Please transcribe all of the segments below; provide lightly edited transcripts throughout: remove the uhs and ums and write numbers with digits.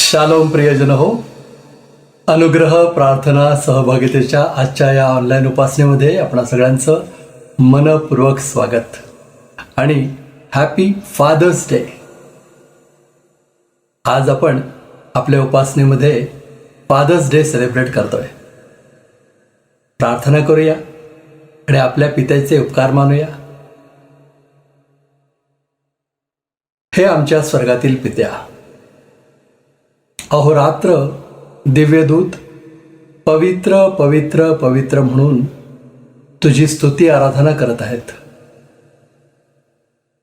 Shalom प्रियजन हो, अनुग्रह प्रार्थना सहभागितेच्या आजच्या या ऑनलाईन उपासनेमध्ये आपणा सगळ्यांचं मनपूर्वक स्वागत आणि हॅपी फादर्स डे. आज आपण आपल्या उपासनेमध्ये फादर्स डे सेलिब्रेट करतोय. प्रार्थना करूया आणि आपल्या पित्याचे उपकार मानूया. हे आमच्या स्वर्गातील पित्या, अहोरात्र दिव्यदूत पवित्र पवित्र पवित्र म्हणून तुझी स्तुती आराधना करत आहेत.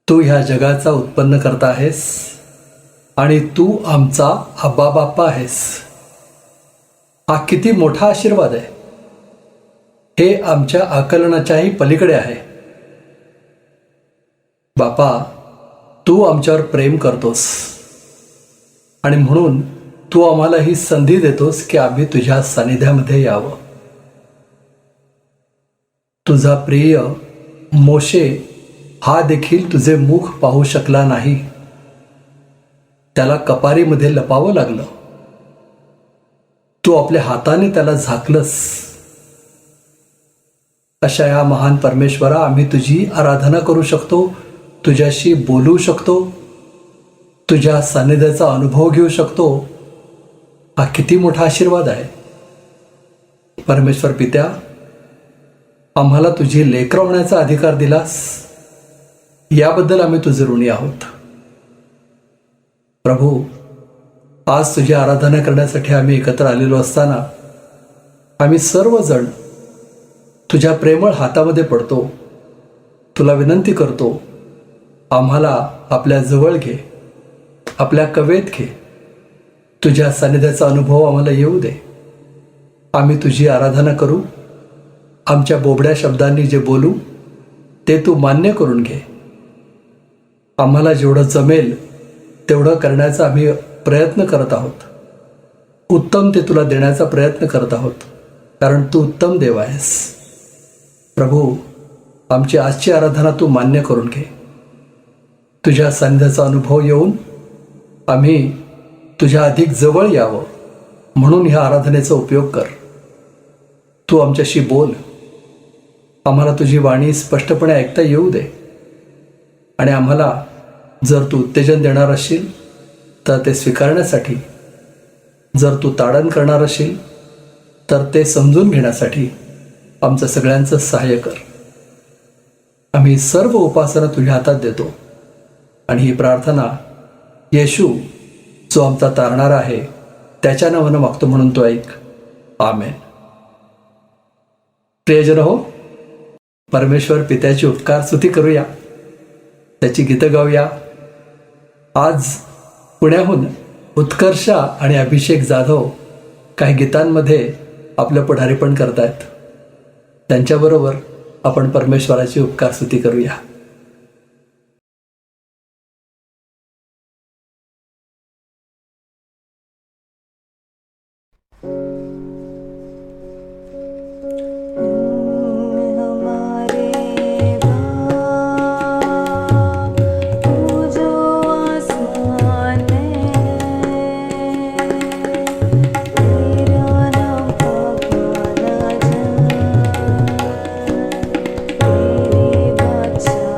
तू ह्या जगाचा उत्पन्न करता आहेस आणि तू आमचा आबा बाप्पा आहेस. हा किती मोठा आशीर्वाद आहे. हे आमच्या आकलनाच्याही पलीकडे आहे. बापा, तू आमच्यावर प्रेम करतोस आणि म्हणून तू आम्हाला ही संधी देतोस की आम्ही तुझ्या सानिध्यामध्ये यावं. तुझा प्रिय मोशे हा देखील तुझे मुख पाहू शकला नाही. त्याला कपारीमध्ये लपावं लागलं. तू आपल्या हाताने त्याला झाकलंस. अशा या महान परमेश्वरा, आम्ही तुझी आराधना करू शकतो, तुझ्याशी बोलू शकतो, तुझ्या सानिध्याचा अनुभव घेऊ शकतो. हा किती मोठा आशीर्वाद आहे. परमेश्वर पित्या, आम्हाला तुझी लेकरं होण्याचा अधिकार दिलास, याबद्दल आम्ही तुझे ऋणी आहोत. प्रभू, आज तुझी आराधना करण्यासाठी आम्ही एकत्र आलेलो असताना आम्ही सर्वजण तुझ्या प्रेमळ हातामध्ये पडतो. तुला विनंती करतो, आम्हाला आपल्या जवळ घे, आपल्या कवेत घे. तुझ्या सानिध्याचा अनुभव आम्हाला येऊ दे. आम्ही तुझी आराधना करू. आमच्या बोबड्या शब्दांनी जे बोलू ते तू मान्य करून घे. आम्हाला जेवढं जमेल तेवढं करण्याचा आम्ही प्रयत्न करत आहोत. उत्तम ते तुला देण्याचा प्रयत्न करत आहोत, कारण तू उत्तम देव आहेस. प्रभू, आमची आजची आराधना तू मान्य करून घे. तुझ्या सानिध्याचा अनुभव येऊन आम्ही तुझ्या अधिक जवळ यावं म्हणून ह्या आराधनेचा उपयोग कर. तू आमच्याशी बोल. आम्हाला तुझी वाणी स्पष्टपणे ऐकता येऊ दे. आणि आम्हाला जर तू उत्तेजन देणार असशील तर ते स्वीकारण्यासाठी, जर तू ताडण करणार असशील तर ते समजून घेण्यासाठी आमचं सगळ्यांचं सहाय्य कर. आम्ही सर्व उपासना तुझ्या हातात देतो आणि ही प्रार्थना येशू, जो आमचा तारणारा आहे, त्याच्या नावानं मागतो म्हणून तो ऐक. आमेन. प्रियजन हो, परमेश्वर पित्याची उपकार स्तुती करूया, त्याची गीतं गाऊया. आज पुण्याहून उत्कर्षा आणि अभिषेक जाधव काही गीतांमध्ये आपलं पुढारीपण करतायत. त्यांच्याबरोबर आपण परमेश्वराची उपकार स्तुती करूया. तेरे बादशाह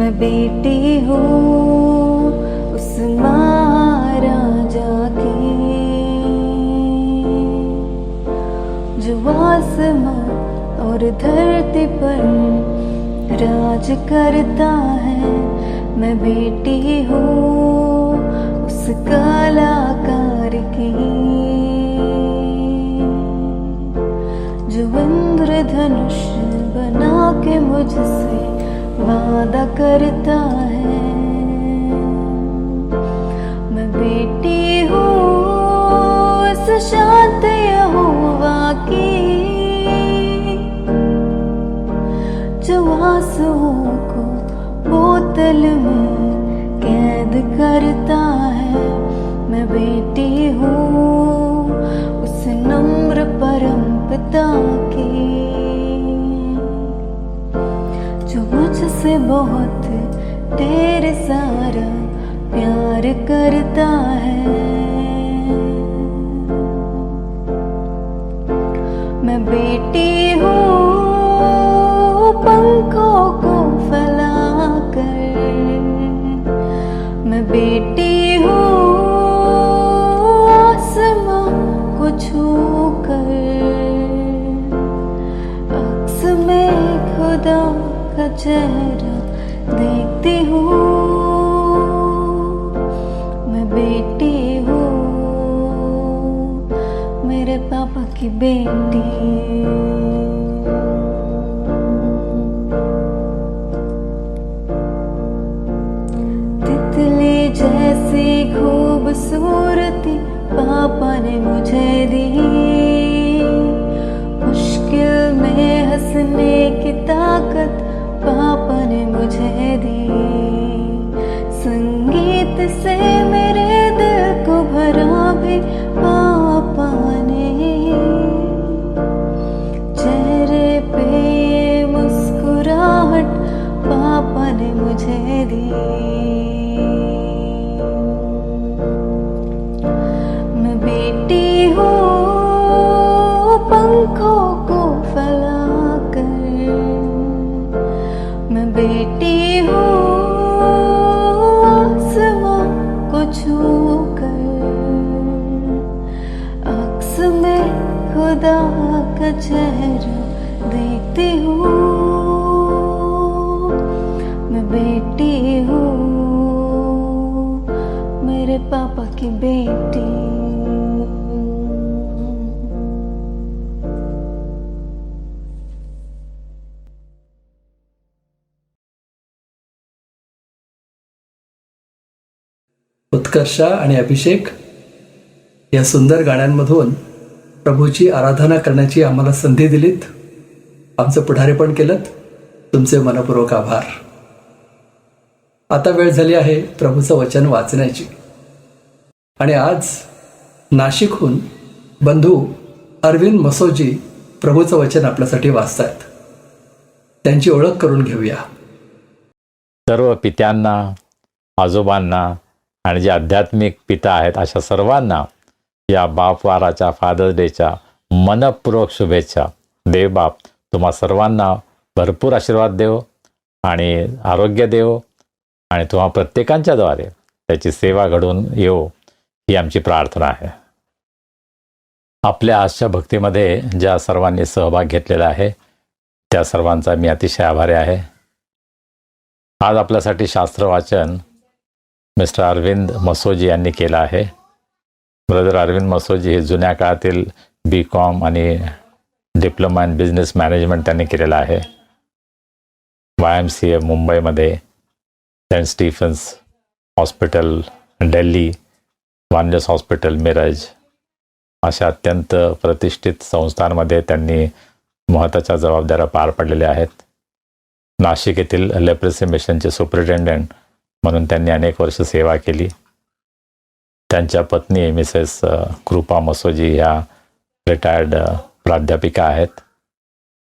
मैं बेटी हूँ उस महाराजा की, जो आसमां और धरती पर राज करता है। मैं बेटी हूँ उस कलाकार की, जो इंद्रधनुष बना के मुझसे वादा करता है। मैं बेटी हूँ उस शांत यहोवा की, जो आंसुओं को बोतल में कैद करता है। मैं बेटी हूँ उस नम्र परम पिता की, जो मुझसे बहुत ढेर सारा प्यार करता है। मैं बेटी हूँ पंखों को फैलाकर, मैं बेटी हूँ आसमां को छूकर, अक्स में खुदा का चेहरा देखती हूँ। मैं बेटी हूँ मेरे पापा की बेटी। तितली जैसी खूबसूरती पापा ने मुझे दी, मुश्किल में हंसने की ताकत पापा ने मुझे दी। संगीत से मेरे दिल को भरा भी पापा ने, चेहरे पे ये मुस्कुराहट पापा ने मुझे दी। मैं बेटी हूँ पंखों को फैलाकर, मैं बेटी हूँ आसमां को छूकर, अक्स में खुदा का चेहरा देखती हूँ। मैं बेटी हूँ मेरे पापा की बेटी। उत्कर्षा आणि अभिषेक या सुंदर गाण्यांमधून प्रभूची आराधना करण्याची आम्हाला संधी दिलीत, आमचं पुढारीपण केलं, तुमचे मनपूर्वक आभार. आता वेळ झाली आहे प्रभूचं वचन वाचण्याची. आणि आज नाशिकहून बंधू अरविंद मसोजी प्रभूचं वचन आपल्यासाठी वाचतायत. त्यांची ओळख करून घेऊया. सर्व पित्यांना, आजोबांना आणि जे आध्यात्मिक पिता आहेत अशा सर्वांना या बापवाराच्या फादर्स डेच्या मनपूर्वक शुभेच्छा. देव बाप तुम्हा सर्वांना भरपूर आशीर्वाद देव आणि आरोग्य देव आणि तुम्हा प्रत्येकांच्याद्वारे त्याची सेवा घडून येऊ ही आमची प्रार्थना आहे. आपल्या आजच्या भक्तीमध्ये ज्या सर्वांनी सहभाग घेतलेला आहे त्या सर्वांचा मी अतिशय आभारी आहे. आज आपल्यासाठी शास्त्र वाचन मिस्टर अरविंद मसोजी यांनी केलं आहे. ब्रदर अरविंद मसोजी हे जुन्या काळातील BCom आणि डिप्लोमा इन बिझनेस मॅनेजमेंट त्यांनी केलेलं आहे. YMCA मुंबईमध्ये, सेंट स्टीफन्स हॉस्पिटल दिल्ली, वानजस हॉस्पिटल मिरज अशा अत्यंत प्रतिष्ठित संस्थांमध्ये त्यांनी महत्त्वाच्या जबाबदाऱ्या पार पाडलेल्या आहेत. नाशिक येथील लेप्रेसी मिशनचे सुपरिटेंडंट म्हणून त्यांनी अनेक वर्ष सेवा केली. त्यांच्या पत्नी मिसेस कृपा मसोजी ह्या रिटायर्ड प्राध्यापिका आहेत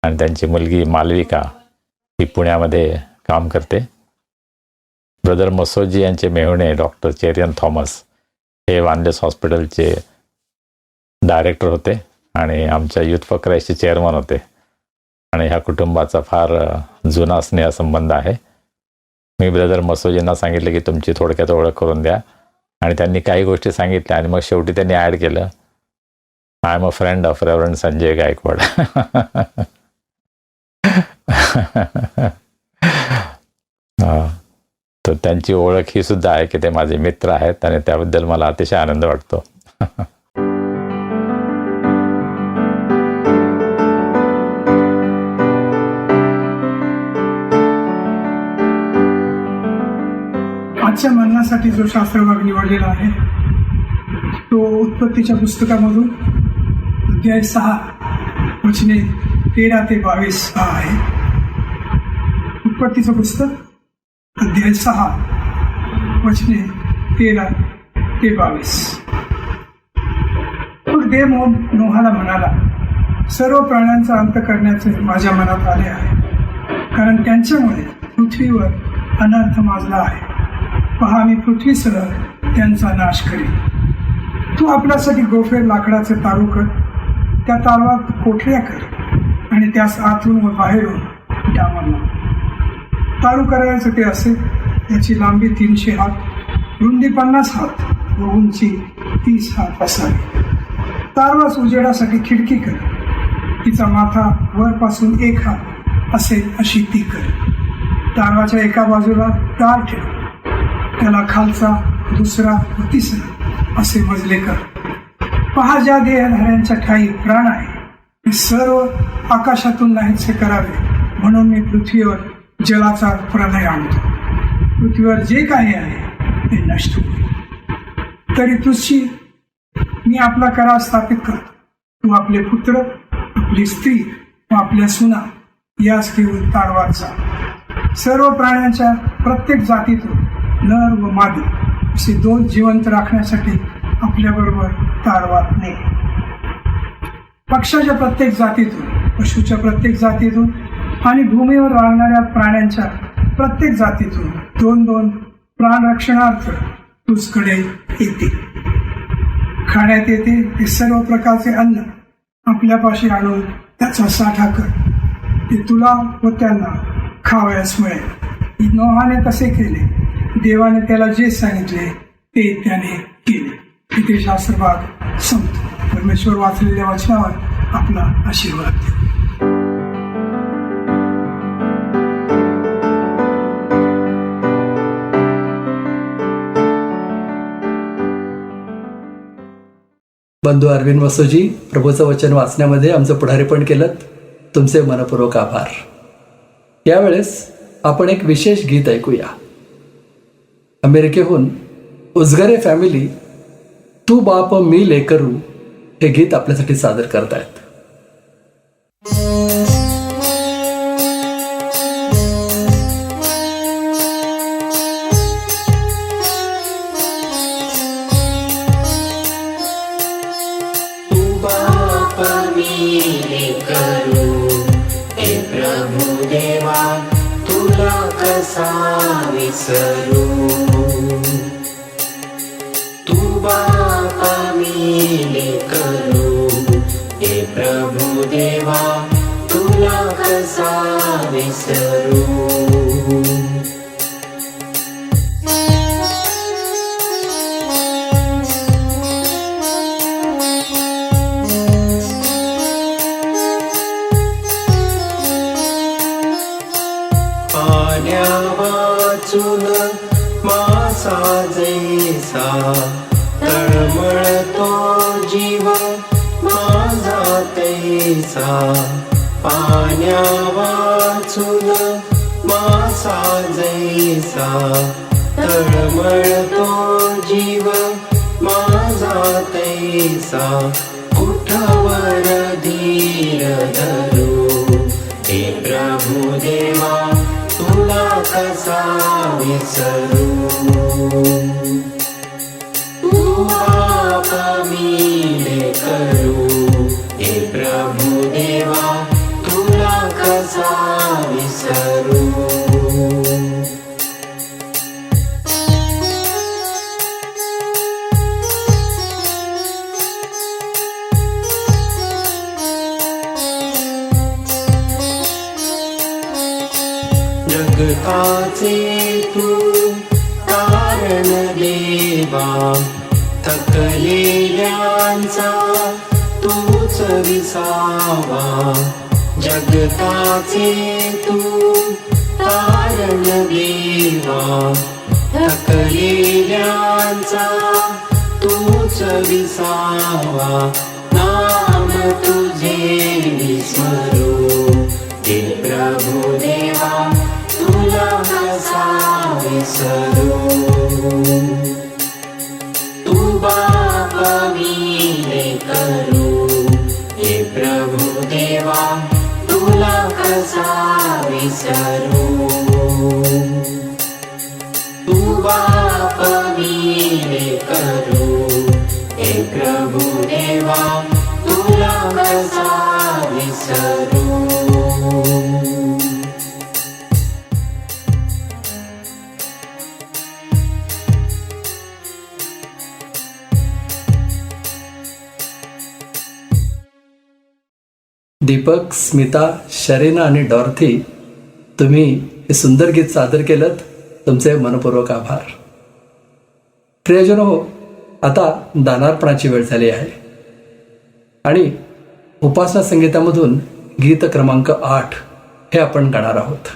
आणि त्यांची मुलगी मालविका ही पुण्यामध्ये काम करते. ब्रदर मसोजी यांचे मेहुणे डॉक्टर चेरियन थॉमस हे वानलेस हॉस्पिटलचे डायरेक्टर होते आणि आमच्या युथ फॉर क्राइस्टचे चेअरमन होते आणि ह्या कुटुंबाचा फार जुना स्नेहसंबंध आहे. मी ब्रदर मसोजींना सांगितलं की तुमची थोडक्यात ओळख करून द्या, आणि त्यांनी काही गोष्टी सांगितल्या आणि मग शेवटी त्यांनी ॲड केलं, I am a friend of reverend Sanjay Gaikwad. तर त्यांची ओळख ही सुद्धा आहे की ते माझे मित्र आहेत, आणि त्याबद्दल मला अतिशय आनंद वाटतो. आजच्या मननासाठी जो शास्त्रभाग निवडलेला आहे तो उत्पत्तीच्या पुस्तकामधून अध्याय 6 वचने 13 ते 22 हा आहे. उत्पत्तीचं पुस्तक अध्याय 6 वचने 13 ते 22. मग देव नोहाला म्हणाला, सर्व प्राण्यांचा अंत करण्याचे माझ्या मनात आले आहे, कारण त्यांच्यामुळे पृथ्वीवर अनर्थ माजला आहे. पहा, मी पृथ्वीसह त्यांचा नाश करीन. तू आपल्यासाठी गोफेर लाकडाचे तारू कर, त्या तारवात कोठड्या कर आणि त्यास आतून व बाहेरून डामर लाव. तारू करायचं ते असे, त्याची लांबी 300 हात, रुंदी 50 हात व उंची 30 हात असावी. तारवास उजेडासाठी खिडकी कर, तिचा माथा वरपासून 1 हात असेल अशी ती कर. तारवाच्या एका बाजूला दार ठेव, त्याला खालचा, दुसरा व तिसरा असे मजले कर. पहा, ज्या देहधाऱ्यांच्या ठाई प्राण आहे ते सर्व आकाशातून नाहीसे करावे, म्हणून मी पृथ्वीवर जलाचा प्रलय आणतो. पृथ्वीवर जे काही आहे ते नष्ट होईल. तरी तुझी मी आपला करार स्थापित करतो. तू आपले पुत्र, आपली स्त्री व आपल्या सुना यास घेऊन तारवात जा. सर्व प्राण्यांच्या प्रत्येक जातीतून नर व मादी असे 2 जिवंत राखण्यासाठी आपल्याबरोबर तारवात ने. पक्षाच्या प्रत्येक जातीतून, पशुच्या प्रत्येक जातीतून आणि भूमीवर राहणाऱ्या प्राण्यांच्या प्रत्येक जातीतून 2-2 प्राण रक्षणार्थ तुझकडे येते. खाण्यात येते ते सर्व प्रकारचे अन्न आपल्यापाशी आणून त्याचा साठा कर, ते तुला व त्यांना खावयास मिळेल. नोहाने तसे केले. देवाने त्याला जे सांगितले ते त्याने केले. इथे शास्त्रभाग संपतो. परमेश्वर वाचलेल्या वचनावर आपला आशीर्वाद द्या. बंधू अरविंद मसोजी, प्रभूचं वचन वाचण्यामध्ये आमचं पुढारीपण केलं, तुमचे मनपूर्वक आभार. यावेळेस आपण एक विशेष गीत ऐकूया. अमेरिकेहून उजगरे फॅमिली तू बाप मी लेकरू हे गीत आपल्यासाठी सादर करतायत. तू बाप मी लेकरू, हे प्रभु देवा तुला कसा विसरू. तू बाप मी लेकरू, हे प्रभु देवा तुला कसा विसरू. पाण्या वाचून मासा जैसा तळमळतो जीव माझा तैसा. पाण्या वाचून मासा जैसा तळमळतो जीव माझा तैसा. उठवर धीर धरू, हे प्रभु देवा तुला कसा विसरू. तू बाप मी लेकरू, हे प्रभु देवा तुला कसा विसरू. जग जगताचे तू तारण देवा, थकलेल्यांचा तूच विसावा. जगताचे तू तारण देवा, थकलेल्यांचा तूच विसावा. नाम तुझे विस्मरू हे प्रभु देवा, तुला कसा विसरू. तू बाप मी करू हे प्रभु देवा, तुला कसा विसरू. तू बाप मी करू हे प्रभु देवा, तुला कसा विसरू. दीपक, स्मिता, शरीना आणि डॉर्थी, तुम्ही हे सुंदर गीत सादर केलं, तुमचे मनपूर्वक आभार. प्रियजन हो, आता दानार्पणाची वेळ झाली आहे आणि उपासना संगीतामधून गीत क्रमांक 8 हे आपण गाणार आहोत.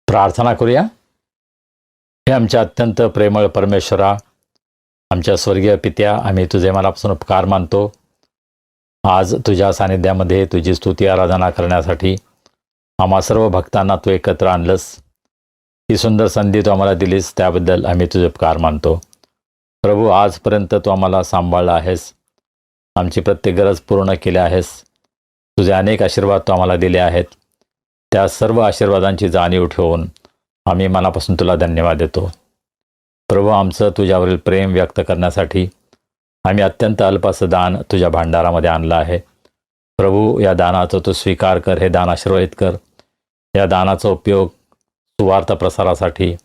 प्रार्थना करूया. हे आमच्या अत्यंत प्रेमळ परमेश्वरा, आमच्या स्वर्गीय पित्या, आम्ही तुझे मनापासून उपकार मानतो. आज तुझ्या सानिध्यामध्ये तुझी स्तुती आराधना करण्यासाठी आम्हा सर्व भक्तांना तू एकत्र आणलंस. ही सुंदर संधी तू आम्हाला दिलीस, त्याबद्दल आम्ही तुझे उपकार मानतो. प्रभू, आजपर्यंत तू आम्हाला सांभाळला आहेस, आमची प्रत्येक गरज पूर्ण केली आहेस. तुझे अनेक आशीर्वाद तू आम्हाला दिले आहेत. त्या सर्व आशीर्वादांची जाणीव ठेवून आम्ही मनापासून तुला धन्यवाद देतो. प्रभू, आमचं तुझ्यावरील प्रेम व्यक्त करण्यासाठी आम्ही अत्यंत अल्पाचं दान तुझ्या भांडारामध्ये आणलं आहे. प्रभू, या दानाचा तू स्वीकार कर, हे दान आशीर्वादित कर. या दानाचा उपयोग सुवार्थ प्रसारासाठी,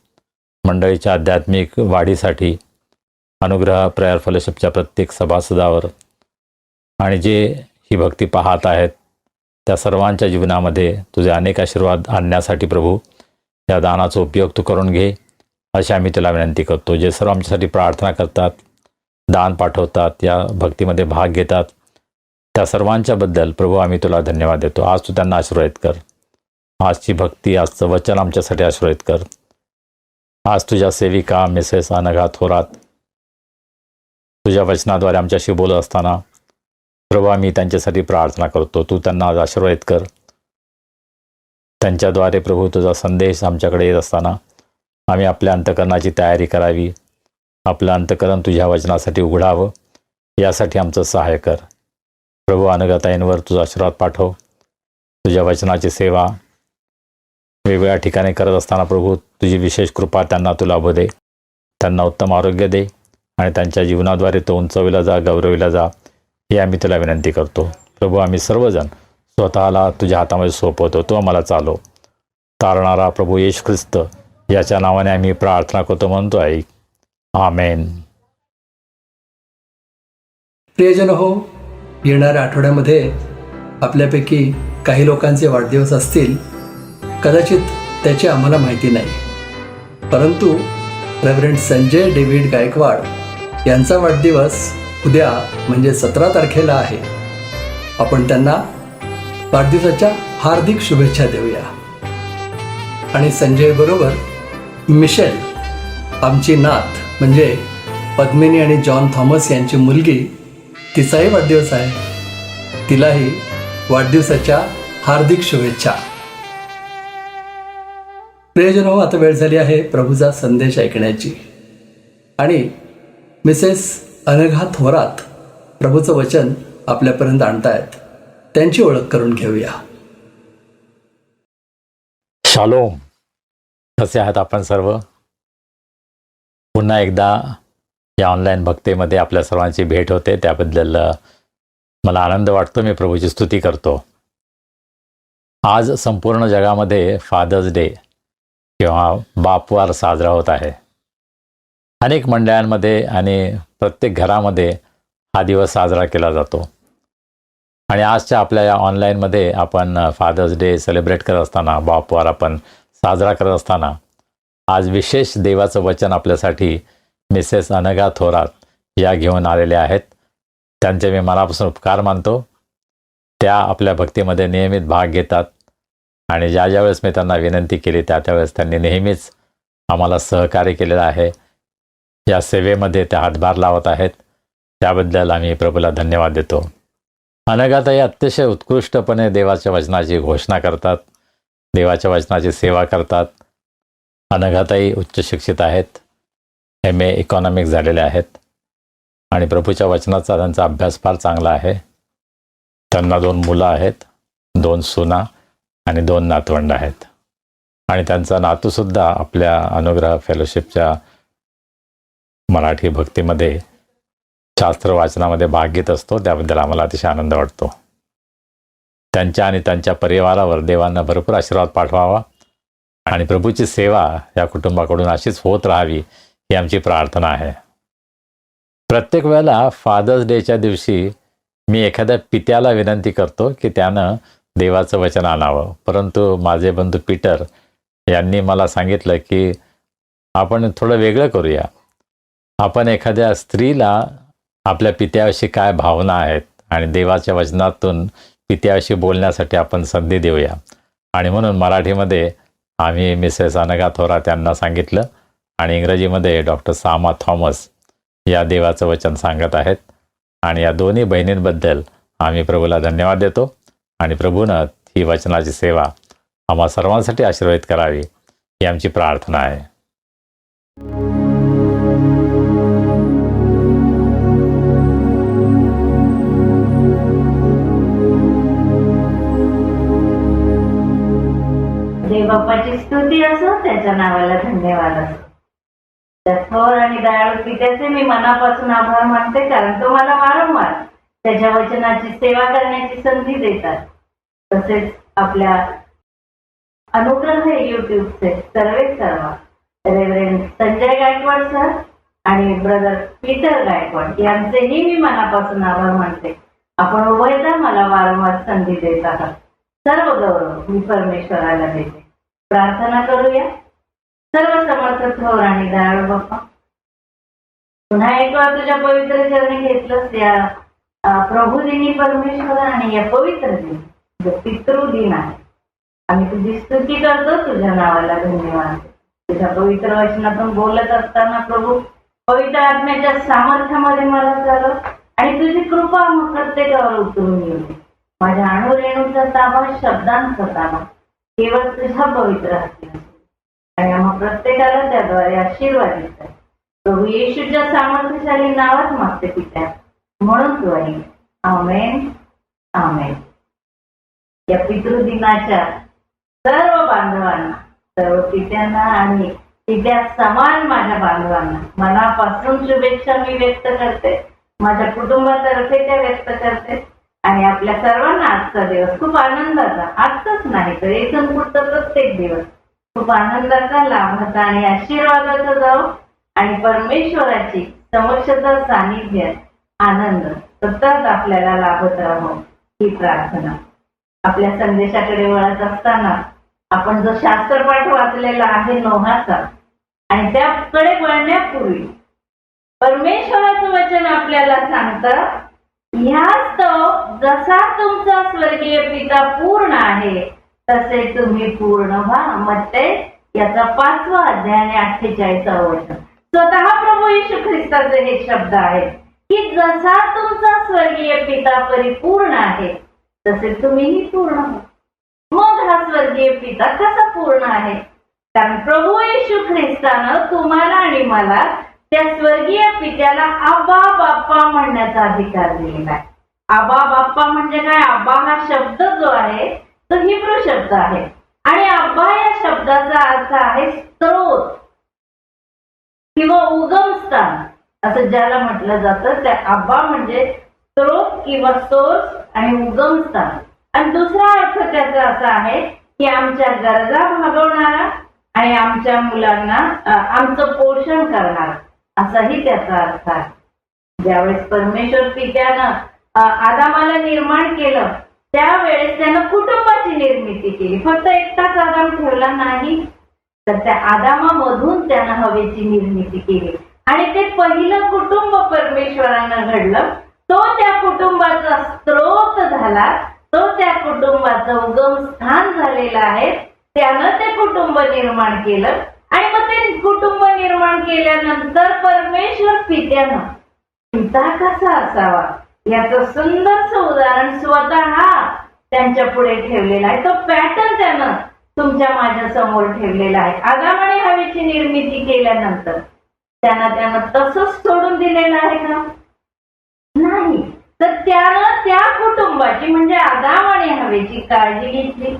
मंडळीच्या आध्यात्मिक वाढीसाठी, अनुग्रह प्रेयर फेलोशिपच्या प्रत्येक सभासदावर आणि जे ही भक्ती पाहत आहेत त्या सर्वांच्या जीवनामध्ये तुझे अनेक आशीर्वाद आणण्यासाठी प्रभू या दानाचा उपयोग तू करून घे, अशी आम्ही तुला विनंती करतो. जे सर्व आमच्यासाठी प्रार्थना करतात, दान पाठवतात, या भक्तीमध्ये भाग घेतात, त्या सर्वांच्याबद्दल प्रभू आम्ही तुला धन्यवाद देतो. आज तू त्यांना आशीर्वादित कर. आजची भक्ती, आजचं वचन आमच्यासाठी आशीर्वादित कर. आज तुझ्या सेविका मिसेस अनघा थोरात तुझ्या वचनाद्वारे आमच्याशी बोलत असताना प्रभू आम्ही त्यांच्यासाठी प्रार्थना करतो. तू त्यांना आज आशीर्वादित कर. त्यांच्याद्वारे प्रभू तुझा संदेश आमच्याकडे येत असताना आम्ही आपल्या अंतकरणाची तयारी करावी, आपलं अंतकरण तुझ्या वचनासाठी उघडावं, यासाठी आमचं सहाय्य कर. प्रभू, अनघताईंवर तुझा आशीर्वाद पाठव. तुझ्या वचनाची सेवा वेगवेगळ्या ठिकाणी करत असताना प्रभू तुझी विशेष कृपा त्यांना तू लाभू दे. त्यांना उत्तम आरोग्य दे आणि त्यांच्या जीवनाद्वारे तो उंचविला जा, गौरविला जा, हे आम्ही तुला विनंती करतो. प्रभू, आम्ही सर्वजण स्वतःला तुझ्या हातामध्ये सोपवतो. तो आम्हाला चालव. तारणारा प्रभू येशू ख्रिस्त याच्या नावाने आम्ही प्रार्थना करतो, म्हणतो ऐक. आमेन. प्रियजन हो, येणाऱ्या आठवड्यामध्ये आपल्यापैकी काही लोकांचे वाढदिवस असतील. कदाचित त्याची आम्हाला माहिती नाही, परंतु रेव्हरंड संजय डेव्हिड गायकवाड यांचा वाढदिवस उद्या म्हणजे 17 तारखेला आहे. आपण त्यांना वाढदिवसाच्या हार्दिक शुभेच्छा देऊया. आणि संजय बरोबर मिशेल, आमची नात म्हणजे पद्मिनी आणि जॉन थॉमस यांची मुलगी, तिचाही वाढदिवस आहे. तिलाही वाढदिवसाच्या हार्दिक शुभेच्छा. प्रियजन हो, आता वेळ झाली आहे प्रभूचा संदेश ऐकण्याची. आणि मिसेस अनघा थोरात प्रभूचं वचन आपल्यापर्यंत आणतायत. त्यांची ओळख करून घेऊया. शालोम. कसे आहात आपण सर्व? पुन्हा एकदा या ऑनलाईन भक्तीमध्ये आपल्या सर्वांची भेट होते, त्याबद्दल मला आनंद वाटतो. मी प्रभूची स्तुती करतो. आज संपूर्ण जगामध्ये फादर्स डे किंवा बापवार साजरा होत आहे. अनेक मंडळांमध्ये आणि प्रत्येक घरामध्ये हा दिवस साजरा केला जातो. आणि आजच्या आपल्या या ऑनलाईनमध्ये आपण फादर्स डे सेलिब्रेट करत असताना, बापवार आपण साजरा करत असताना, आज विशेष देवाचं वचन आपल्यासाठी मिसेस अनघा थोरात या घेऊन आलेल्या आहेत. त्यांचे मी मनापासून उपकार मानतो. त्या आपल्या भक्तीमध्ये नियमित भाग घेतात आणि ज्या वेळेस मी त्यांना विनंती केली त्यावेळेस त्यांनी नेहमीच आम्हाला सहकार्य केलेलं आहे. या सेवेमध्ये त्या हातभार लावत आहेत, त्याबद्दल आम्ही प्रभूला धन्यवाद देतो. अनघाताई अतिशय उत्कृष्टपणे देवाच्या वचनाची घोषणा करतात, देवाच्या वचनाची सेवा करतात. अनघाताई उच्च शिक्षित आहेत, MA इकॉनॉमिक्स झालेले आहेत आणि प्रभूच्या वचनाचा त्यांचा अभ्यास फार चांगला आहे. त्यांना 2 मुलं आहेत, 2 सुना आणि 2 नातवंड आहेत. आणि त्यांचा नातूसुद्धा आपल्या अनुग्रह फेलोशिपच्या मराठी भक्तीमध्ये शास्त्र वाचनामध्ये भाग घेत असतो, त्याबद्दल आम्हाला अतिशय आनंद वाटतो. त्यांच्या आणि त्यांच्या परिवारावर देवांना भरपूर आशीर्वाद पाठवावा आणि प्रभूची सेवा या कुटुंबाकडून अशीच होत राहावी, ही आमची प्रार्थना आहे. प्रत्येक वेळेला फादर्स डेच्या दिवशी मी एखाद्या पित्याला विनंती करतो की त्यानं देवाचं वचन आणावं, परंतु माझे बंधू पीटर यांनी मला सांगितलं की आपण थोडं वेगळं करूया. आपण एखाद्या स्त्रीला आपल्या पित्याविषयी काय भावना आहेत आणि देवाच्या वचनातून पित्याविषयी बोलण्यासाठी आपण संधी देऊया. आणि म्हणून मराठीमध्ये आम्ही मिसेस अनघा थोरात यांना सांगितलं आणि इंग्रजीमध्ये डॉक्टर सामा थॉमस या देवाचं वचन सांगत आहेत. आणि या दोन्ही बहिणींबद्दल आम्ही प्रभूला धन्यवाद देतो आणि प्रभूनं ही वचनाची सेवा आम्हा सर्वांसाठी आशीर्वादित करावी ही आमची प्रार्थना आहे. देवबाप्पाची स्तुती असो, त्याच्या नावाला धन्यवाद असो. त्या थोर आणि दयाळू पित्याचे मी मनापासून आभार मानते, कारण तो मला वारंवार त्याच्या वचनाची सेवा करण्याची संधी देतात. तसेच आपल्या अनुग्रह युट्यूबचे सर्व रेव्हरेंड संजय गायकवाड सर आणि ब्रदर पीटर गायकवाड यांचेही मी मनापासून आभार मानते. आपण उभयता मला वारंवार संधी देत आहात. सर्व गौरव मी परमेश्वराला देते. प्रार्थना करूया. सर्व समर्थ थोर आणि दयाळू बाप्पा, पुन्हा एक वेळा तुझ्या पवित्र चरणी घेतलंस या प्रभुदिनी परमेश्वर आणि या पवित्र दिन जो पितृदिन आहे. आम्ही तुझी स्तुती करतो, तुझ्या नावाला धन्यवाद. तुझ्या पवित्र वचनातून बोलत असताना प्रभू पवित्र आत्म्याच्या सामर्थ्यामध्ये मला चालव आणि तुझी कृपा मग प्रत्येकावर उतरून येऊ दे. माझ्या अणुरेणूचा ताबा, शब्दांचा ताबा केवळ तुझ्या पवित्र हाती असेल आणि आम्हा प्रत्येकाला त्याद्वारे आशीर्वादित कर. प्रभू येशूच्या सामर्थ्यशाली नावात मागते पित्या, म्हणून तू ऐक. आमेन आमेन. या पितृदिनाच्या सर्व बांधवांना, सर्व पित्यांना आणि पित्या समान माझ्या बांधवांना मनापासून शुभेच्छा मी व्यक्त करते. माझ्या कुटुंबातर्फे त्या व्यक्त करते आणि आपल्या सर्वांना आजचा दिवस खूप आनंदाचा, आजचाच नाही तर इथून पुढचा प्रत्येक दिवस खूप आनंदाचा, लाभाचा आणि आशीर्वादाचा जाऊ आणि परमेश्वराची समक्षता, सानिध्य, आनंद सतत आपल्याला लाभत राहो ही प्रार्थना. आपल्या संदेशाकडे वळत असताना आपण जो शास्त्रपाठ वाचलेला आहे नोहाचा, आणि त्याकडे वळण्यापूर्वी परमेश्वराचं वचन आपल्याला सांगतं, ह्यास्तव जसा तुमचा स्वर्गीय पिता पूर्ण आहे तसे तुम्ही पूर्ण व्हा. मत्ते याचा 5वा अध्याय आणि 48वा वचन. स्वतः प्रभू येशू ख्रिस्ताचे हे शब्द आहेत की जसा तुमचा स्वर्गीय पिता परिपूर्ण आहे तसे तुम्हीही पूर्ण व्हा. मग हा स्वर्गीय पिता कसा पूर्ण आहे? कारण प्रभू येशू ख्रिस्तानं तुम्हाला आणि मला त्या स्वर्गीय पित्याला आबा बाप्पा म्हणण्याचा अधिकार दिलेला आहे. आबा बाप्पा म्हणजे काय? आबा हा शब्द जो आहे तो हिब्रू शब्द आहे आणि आबा या शब्दाचा अर्थ आहे स्त्रोत किंवा उगमस्थान, असं ज्याला म्हटलं जातं. त्या आबा म्हणजे स्त्रोत किंवा सोर्स आणि उगमस्थान. आणि दुसरा अर्थ त्याचा असा आहे की आमच्या गरजा भागवणारा आणि आमच्या मुलांना आमचं पोषण करणारा, असाही त्याचा अर्थ आहे. ज्यावेळेस परमेश्वर पित्यानं आदामाला निर्माण केलं त्यावेळेस त्यानं कुटुंबाची निर्मिती केली. फक्त एकटाच आदाम ठेवला नाही, तर त्या आदामामधून त्यानं हवेची निर्मिती केली आणि ते पहिलं कुटुंब परमेश्वरानं घडलं. तो त्या कुटुंबाचा स्त्रोत झाला, तो त्या कुटुंबाचं उगम स्थान झालेलं आहे. त्यानं ते कुटुंब निर्माण केलं आणि मग ते कुटुंब निर्माण केल्यानंतर परमेश्वर पित्यानं पिता कसा असावा याचं सुंदरचं उदाहरण स्वतः त्यांच्या पुढे ठेवलेलं आहे. तो पॅटर्न त्यानं तुमच्या माझ्या समोर ठेवलेला आहे. आदाम आणि हवेची निर्मिती केल्यानंतर त्यानं तसंच सोडून दिलेलं आहे का? नाही. तर त्यानं त्या कुटुंबाची म्हणजे आदाम आणि हवेची काळजी घेतली.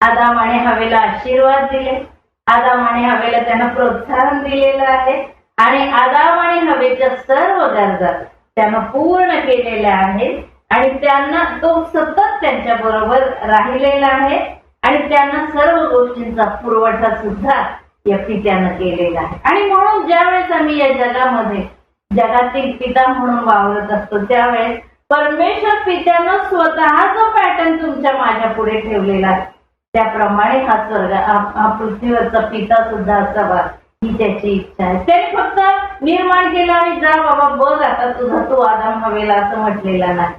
आदाम आणि हवेला आशीर्वाद दिले. आदाम आणि हवेला त्यानं प्रोत्साहन दिलेलं आहे आणि आदाम आणि हवेच्या सर्व गरजा त्यानं पूर्ण केलेल्या आहेत आणि त्यांना तो सतत त्यांच्या बरोबर राहिलेला आहे आणि त्यांना सर्व गोष्टींचा पुरवठा सुद्धा या पित्यानं केलेला आहे. आणि म्हणून ज्यावेळेस आम्ही या जगामध्ये जगातील पिता म्हणून वावरत असतो त्यावेळेस परमेश्वर पित्यानं स्वतः जो पॅटर्न तुमच्या माझ्या पुढे ठेवलेला आहे त्याप्रमाणे हा स्वर्ग हा पृथ्वीवरचा पिता सुद्धा असावा ही त्याची इच्छा आहे. त्याने फक्त निर्माण केलं आणि जा बाबा बघ आता तुझा तू आदाम हवेला असं म्हटलेला नाही,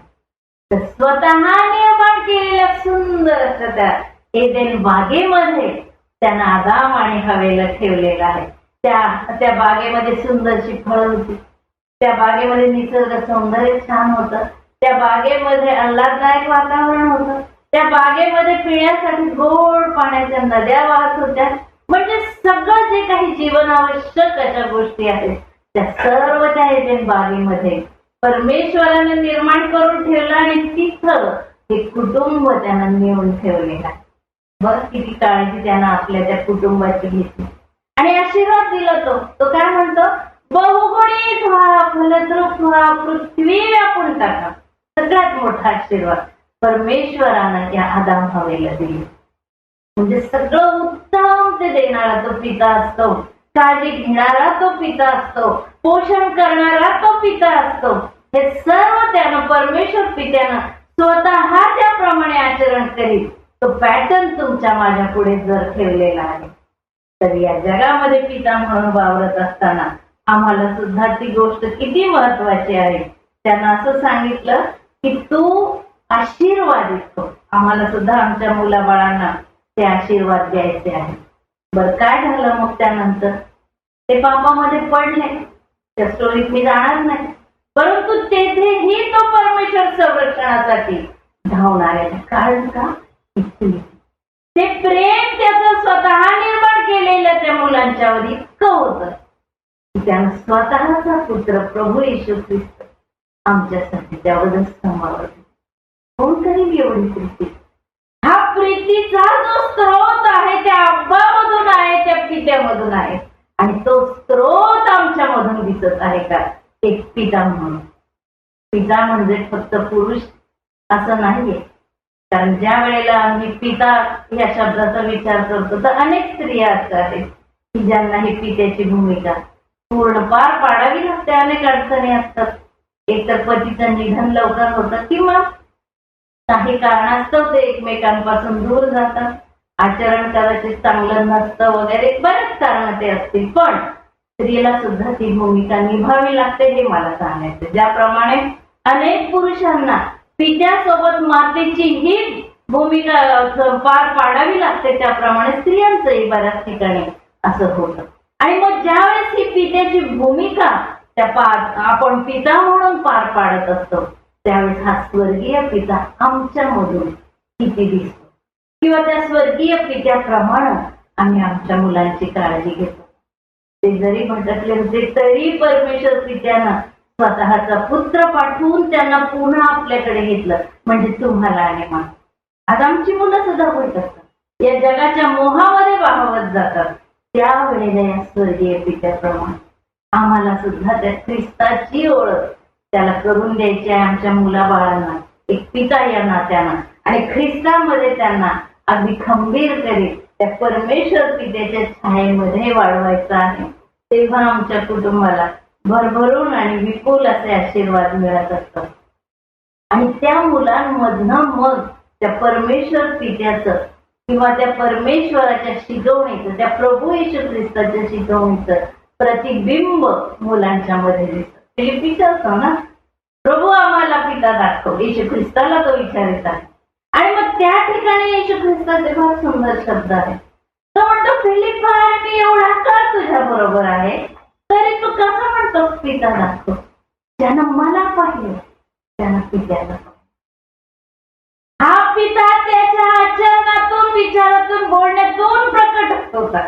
तर स्वतः निर्माण केलेल्या सुंदर असं त्या एदेन बागेमध्ये त्यानं आदाम आणि हवेला ठेवलेला आहे. त्या बागेमध्ये सुंदरशी फळं होती, त्या बागेमध्ये निसर्ग सौंदर्य छान होतं, त्या बागेमध्ये आल्हाददायक वातावरण होतं, त्या बागेमध्ये पिण्यासाठी गोड पाण्याच्या नद्या वाहत होत्या. म्हणजे सगळं जे काही जीवन आवश्यक अशा गोष्टी आहेत त्या सर्व त्या एडेन बागेमध्ये परमेश्वराने निर्माण करून ठेवलं आणि तिथं हे कुटुंब त्यानं नेऊन ठेवलेलं आहे. बघ किती काळजी त्यानं आपल्या त्या कुटुंबाची घेतली आणि आशीर्वाद दिला. तो काय म्हणतो, बहुगुणित व्हा, फलद्रूप व्हा, पृथ्वी व्यापून टाका. सगळ्यात मोठा आशीर्वाद परमेश्वरानं या आदाम हवेला दिली. म्हणजे सगळं उत्तम ते देणारा तो पिता असतो, काळजी घेणारा तो पिता असतो, पोषण करणारा तो पिता असतो. हे सर्व त्यानं परमेश्वर पित्यानं स्वतः त्याप्रमाणे आचरण करीत तो पॅटर्न तुमच्या माझ्या पुढे जर ठेवलेला आहे, तर या जगामध्ये पिता म्हणून वावरत असताना आम्हाला सुद्धा ती गोष्ट किती महत्वाची आहे. त्यानं असं सांगितलं की तू आशीर्वादित हो. आम्हाला सुद्धा आमच्या मुलाबाळांना ते आशीर्वाद द्यायचे आहे. बरं, काय झालं मग त्यानंतर? ते पापामध्ये पडले, त्या स्टोरीत मी जाणार नाही, परंतु तेथेही तो परमेश्वर संरक्षणासाठी धावणार आहे. कारण का? ते प्रेम त्याचं स्वतः निर्माण केलेलं त्या मुलांच्यावर इतकं होतं की त्यानं स्वतःचा पुत्र प्रभू येशू ख्रिस्त आमच्यासाठी त्याबद्दल समावलं. कोण करेल एवढी प्रीती? हा प्रीतीचा जो स्रोत आहे त्या अब्बामधून आहे, त्या पित्यामधून आहे आणि तो स्रोत आमच्यामधून दिसत आहे का? एक पिता म्हणून. पिता म्हणजे फक्त पुरुष असं नाहीये, कारण ज्या वेळेला आम्ही पिता या शब्दाचा विचार करतो तर अनेक स्त्रिया असतात आहेत की ज्यांना ही पित्याची भूमिका पूर्ण पार पाडावी लागते. अनेक अडचणी असतात. एकतर पतीचं निधन लवकर होतं किंवा काही कारणास्तव ते एकमेकांपासून दूर जातात, आचरण कदाचित चांगलं नसतं वगैरे, बरेच कारण ते असतील. पण स्त्रीला सुद्धा ती भूमिका निभावी लागते हे मला सांगायचं. ज्याप्रमाणे अनेक पुरुषांना पित्यासोबत मातेची ही भूमिका पार पाडावी लागते, त्याप्रमाणे स्त्रियांचंही बऱ्याच ठिकाणी असं होतं. आणि मग ज्यावेळेस ही पित्याची भूमिका आपण पिता म्हणून पार पाडत असतो त्यावेळेस हा स्वर्गीय पिता आमच्यामधून किती दिसतो, किंवा त्या स्वर्गीय पित्याप्रमाणे आम्ही आमच्या मुलांची काळजी घेतो. ते जरी भटकले होते तरी परमेश्वर पित्यानं स्वतःचा पुत्र पाठवून त्यांना पुन्हा आपल्याकडे घेतलं. म्हणजे तुम्हाला आणि मला. आज आमची मुलं सुद्धा भटकतात, या जगाच्या मोहामध्ये वाहवत जातात. त्यावेळेला या स्वर्गीय पित्याप्रमाणे आम्हाला सुद्धा त्या ख्रिस्ताची ओळख त्याला करून द्यायची आहे आमच्या मुलाबाळांना, एक पिता या नात्यानं, आणि ख्रिस्तामध्ये त्यांना अगदी खंबीर करीत त्या परमेश्वर पित्याच्या छायेमध्ये वाढवायचं आहे. तेव्हा आमच्या कुटुंबाला भरभरून आणि विपुल असे आशीर्वाद मिळत असतात. आणि त्या मुलांमधनं मग त्या परमेश्वर पित्याचं किंवा त्या परमेश्वराच्या शिकवणीचं, त्या प्रभू येशू ख्रिस्ताच्या शिकवणीचं प्रतिबिंब मुलांच्या मध्ये दिसतं. विचारतो ना, प्रभू आम्हाला पिता दाखव, येशू ख्रिस्ताला तो विचारित आहे. आणि मग त्या ठिकाणी येशू ख्रिस्ताचे फार सुंदर शब्द आहे. तो म्हणतो, फिलिप, मी एवढा का तुझ्या बरोबर आहे तरी तू कसं म्हणतो पिता दाखव? ज्यानं मला पाहिलं त्यानं पित्याला. हा पिता त्याच्या आचरणातून, विचारातून, बोलण्यातून प्रकट होता.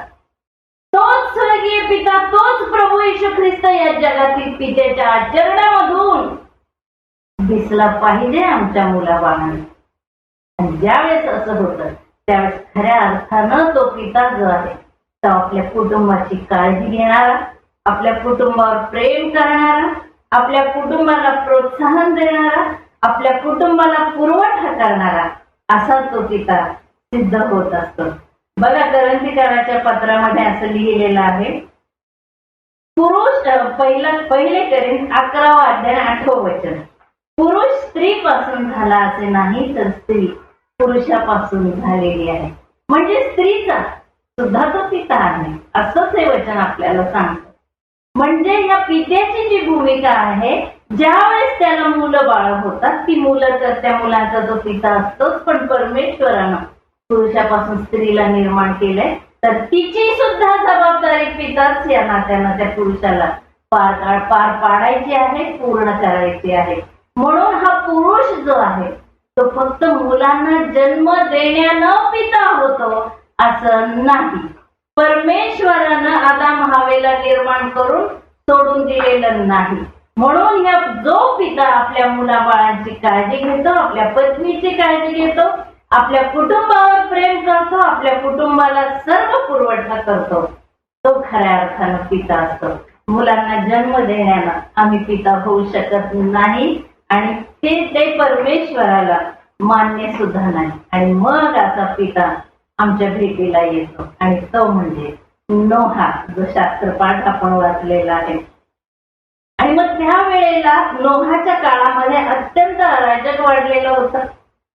तोच स्वर्गीय पिता, तोच प्रभू येशू ख्रिस्त या जगातील पित्याच्या आचरणामधून दिसला पाहिजे आमच्या मुलाबाळांना. आणि ज्यावेळेस असं होतं त्यावेळेस खऱ्या अर्थानं तो पिता जो आहे तो आपल्या कुटुंबाची काळजी घेणारा, आपल्या कुटुंबावर प्रेम करणारा, आपल्या कुटुंबाला प्रोत्साहन देणारा, आपल्या कुटुंबाला पुरवठा करणारा असा तो पिता सिद्ध होत असतो. बघा, करंथीकराच्या पत्रामध्ये असं लिहिलेलं आहे, पुरुष पहिले करीन 11 अध्याय 8 वचन, पुरुष स्त्रीपासून झाला असे नाही तर स्त्री पुरुषापासून झालेली आहे. म्हणजे स्त्रीचा सुद्धा तो पिता आहे असंच हे वचन आपल्याला सांगतं. म्हणजे या पित्याची जी भूमिका आहे, ज्यावेळेस त्याला मुलं बाळ होतात ती मुलं तर त्या मुलांचा तो पिता असतोच, पण परमेश्वरानं पुरुषापासून स्त्रीला निर्माण केलंय तर तिची सुद्धा जबाबदारी पिताच या नात्यानं त्या पुरुषाला पार पाडायची आहे, पूर्ण करायची आहे. म्हणून हा पुरुष जो आहे तो फक्त मुलांना जन्म देण्यानं पिता होतो असं नाही. परमेश्वरानं आदाम हवेला निर्माण करून सोडून दिलेलं नाही. म्हणून या जो पिता आपल्या मुलाबाळांची काळजी घेतो, आपल्या पत्नीची काळजी घेतो, आपल्या कुटुंबावर प्रेम करतो, आपल्या कुटुंबाला सर्व पुरवठा करतो, तो खऱ्या अर्थानं पिता असतो. मुलांना जन्म देण्यानं आम्ही पिता होऊ शकत नाही आणि ते परमेश्वराला मान्य सुद्धा नाही. आणि मग असा पिता आमच्या भेटीला येतो आणि तो म्हणजे नोहा, जो शास्त्रपाठ आपण वाचलेला आहे. आणि मग त्या वेळेला नोहाच्या काळामध्ये अत्यंत अराजक वाढलेलं होतं,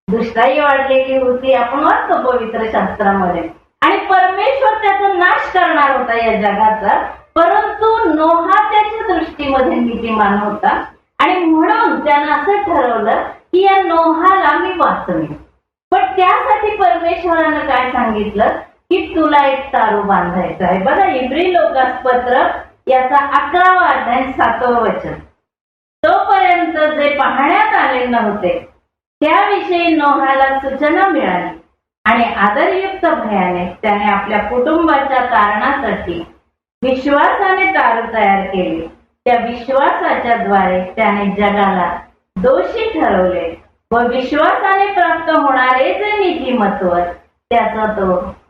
दुष्टाई वाढलेली होती, आपण वाचतो पवित्र शास्त्रामध्ये. आणि परमेश्वर त्याचा नाश करणार होता या जगाचा, परंतु नोहा त्याच्या दृष्टीमध्ये नीतिमान होता आणि म्हणून त्यानं असं ठरवलं की या नोहाला मी वाचवेन. पण त्यासाठी परमेश्वरानं काय सांगितलं की तुला एक तारू बांधायचा आहे. बघा इब्री लोकासपत्र याचा 11वा अध्याय 7वं वचन. तोपर्यंत जे पाहण्यात आले नव्हते त्याविषयी नोहाला सूचना मिळाली आणि आदरयुक्त भयाने त्याने आपल्या कुटुंबाच्या तारणासाठी विश्वासाने तारू तयार केली. त्या विश्वासाच्या द्वारे त्याने जगाला दोषी ठरवले व विश्वासाने प्राप्त होणारे जे नीतिमत्व त्याचा तो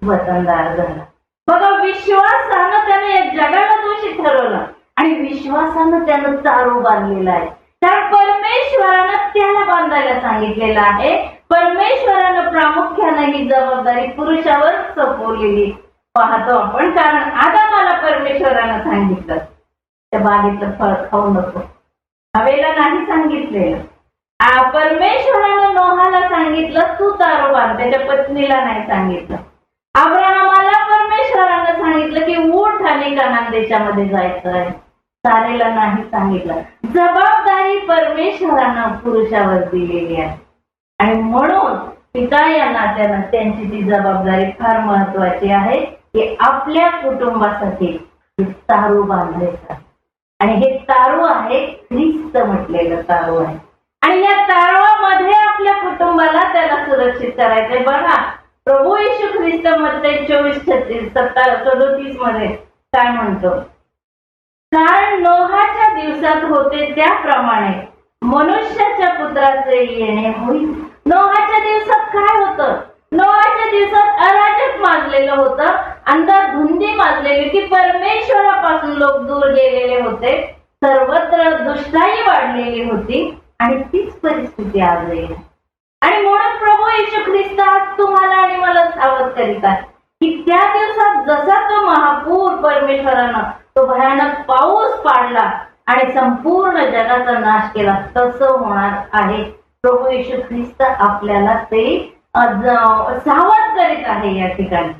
वतनदार झाला. बघा, विश्वासानं त्याने जगाला दोषी ठरवलं आणि विश्वासानं त्यानं तारू बांधलेला आहे. कारण परमेश्वरानं त्याला बांधायला सांगितलेलं आहे. परमेश्वरानं प्रामुख्यानं ही जबाबदारी पुरुषावर सोपवलेली पाहतो आपण. कारण आदामाला परमेश्वरानं सांगितलं त्या बागेतलं फळ खाऊ नको, हवेला नाही सांगितलेलं. परमेश्वरानं नोहाला सांगितलं तू तारू बांध, त्याच्या पत्नीला नाही सांगितलं. अब्राहमाला परमेश्वरानं सांगितलं की उठ आणि कनान देशामध्ये जायचं आहे, सारेला नाही सांगितलं. जबाबदारी परमेश्वरानं पुरुषावर दिलेली आहे आणि म्हणून पिता या नात्यानं त्यांची ती जबाबदारी फार महत्वाची आहे की आपल्या कुटुंबासाठी तारू बांधायचा. आणि हे तारू आहे ख्रिस्त म्हटलेलं तारू आहे आणि या तारुमध्ये आपल्या कुटुंबाला त्याला सुरक्षित करायचंय. बघा, प्रभू येशू ख्रिस्त मध्ये 24:37 मध्ये काय म्हणतो, कारण नोहाच्या दिवसात होते त्याप्रमाणे मनुष्याच्या पुत्राचे येणे होईल. नोहाच्या दिवसात काय होतं? नोहाच्या दिवसात अराजक माजलेलं होतं, अंधाधुंदी माजलेली की परमेश्वरापासून लोक दूर गेलेले होते, सर्वत्र दुष्टाई वाढलेली होती आणि तीच परिस्थिती आज आहे. आणि म्हणून प्रभू येशू ख्रिस्त आज तुम्हाला आणि मला सावध करीत आहे की त्या दिवसात जसा तो महापूर परमेश्वरानं तो भयानक पाऊस पाडला आणि संपूर्ण जगाचा नाश केला, तसं होणार आहे. प्रभू येशू ख्रिस्त आपल्याला ते सावध करीत आहे या ठिकाणी.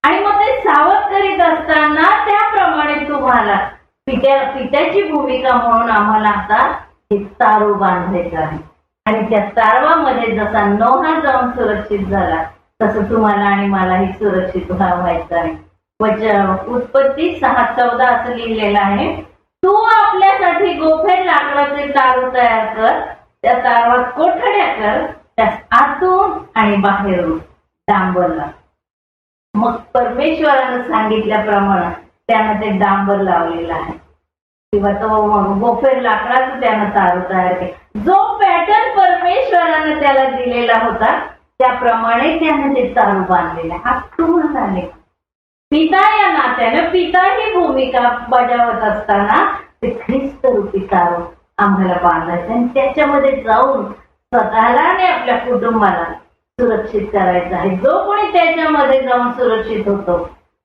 आणि मग ते सावध करीत असताना त्याप्रमाणे तुम्हाला पित्याची भूमिका म्हणून आम्हाला आता हे तारू बांधायचं आहे. आणि त्या तारवामध्ये जसा नोहा जाऊन सुरक्षित झाला तसं तुम्हाला आणि मलाही सुरक्षित व्हायचं आहे. उत्पत्ती 6:14 असं लिहिलेलं आहे, तू आपल्यासाठी गोफेर लाकडाचे तारू तयार कर, त्या तारवात कोठड्या कर, त्या आतून आणि बाहेरून डांबर लाव. मग परमेश्वरानं सांगितल्याप्रमाणे त्यानं ते डांबर लावलेलं आहे किंवा तो गोफेर लाकडाचं त्यानं तारू तयार केलं. जो पॅटर्न परमेश्वरानं त्याला दिलेला होता त्याप्रमाणे त्यानं ते तारू बांधलेलं आहे. तुम्हाला पिता या नात्यानं पिता ही भूमिका बजावत असताना ते ख्रिस्त रूपी तारू आम्हाला बांधायचं आणि त्याच्यामध्ये जाऊन स्वतःला आणि आपल्या कुटुंबाला सुरक्षित करायचं आहे. जो कोणी त्याच्यामध्ये जाऊन सुरक्षित होतो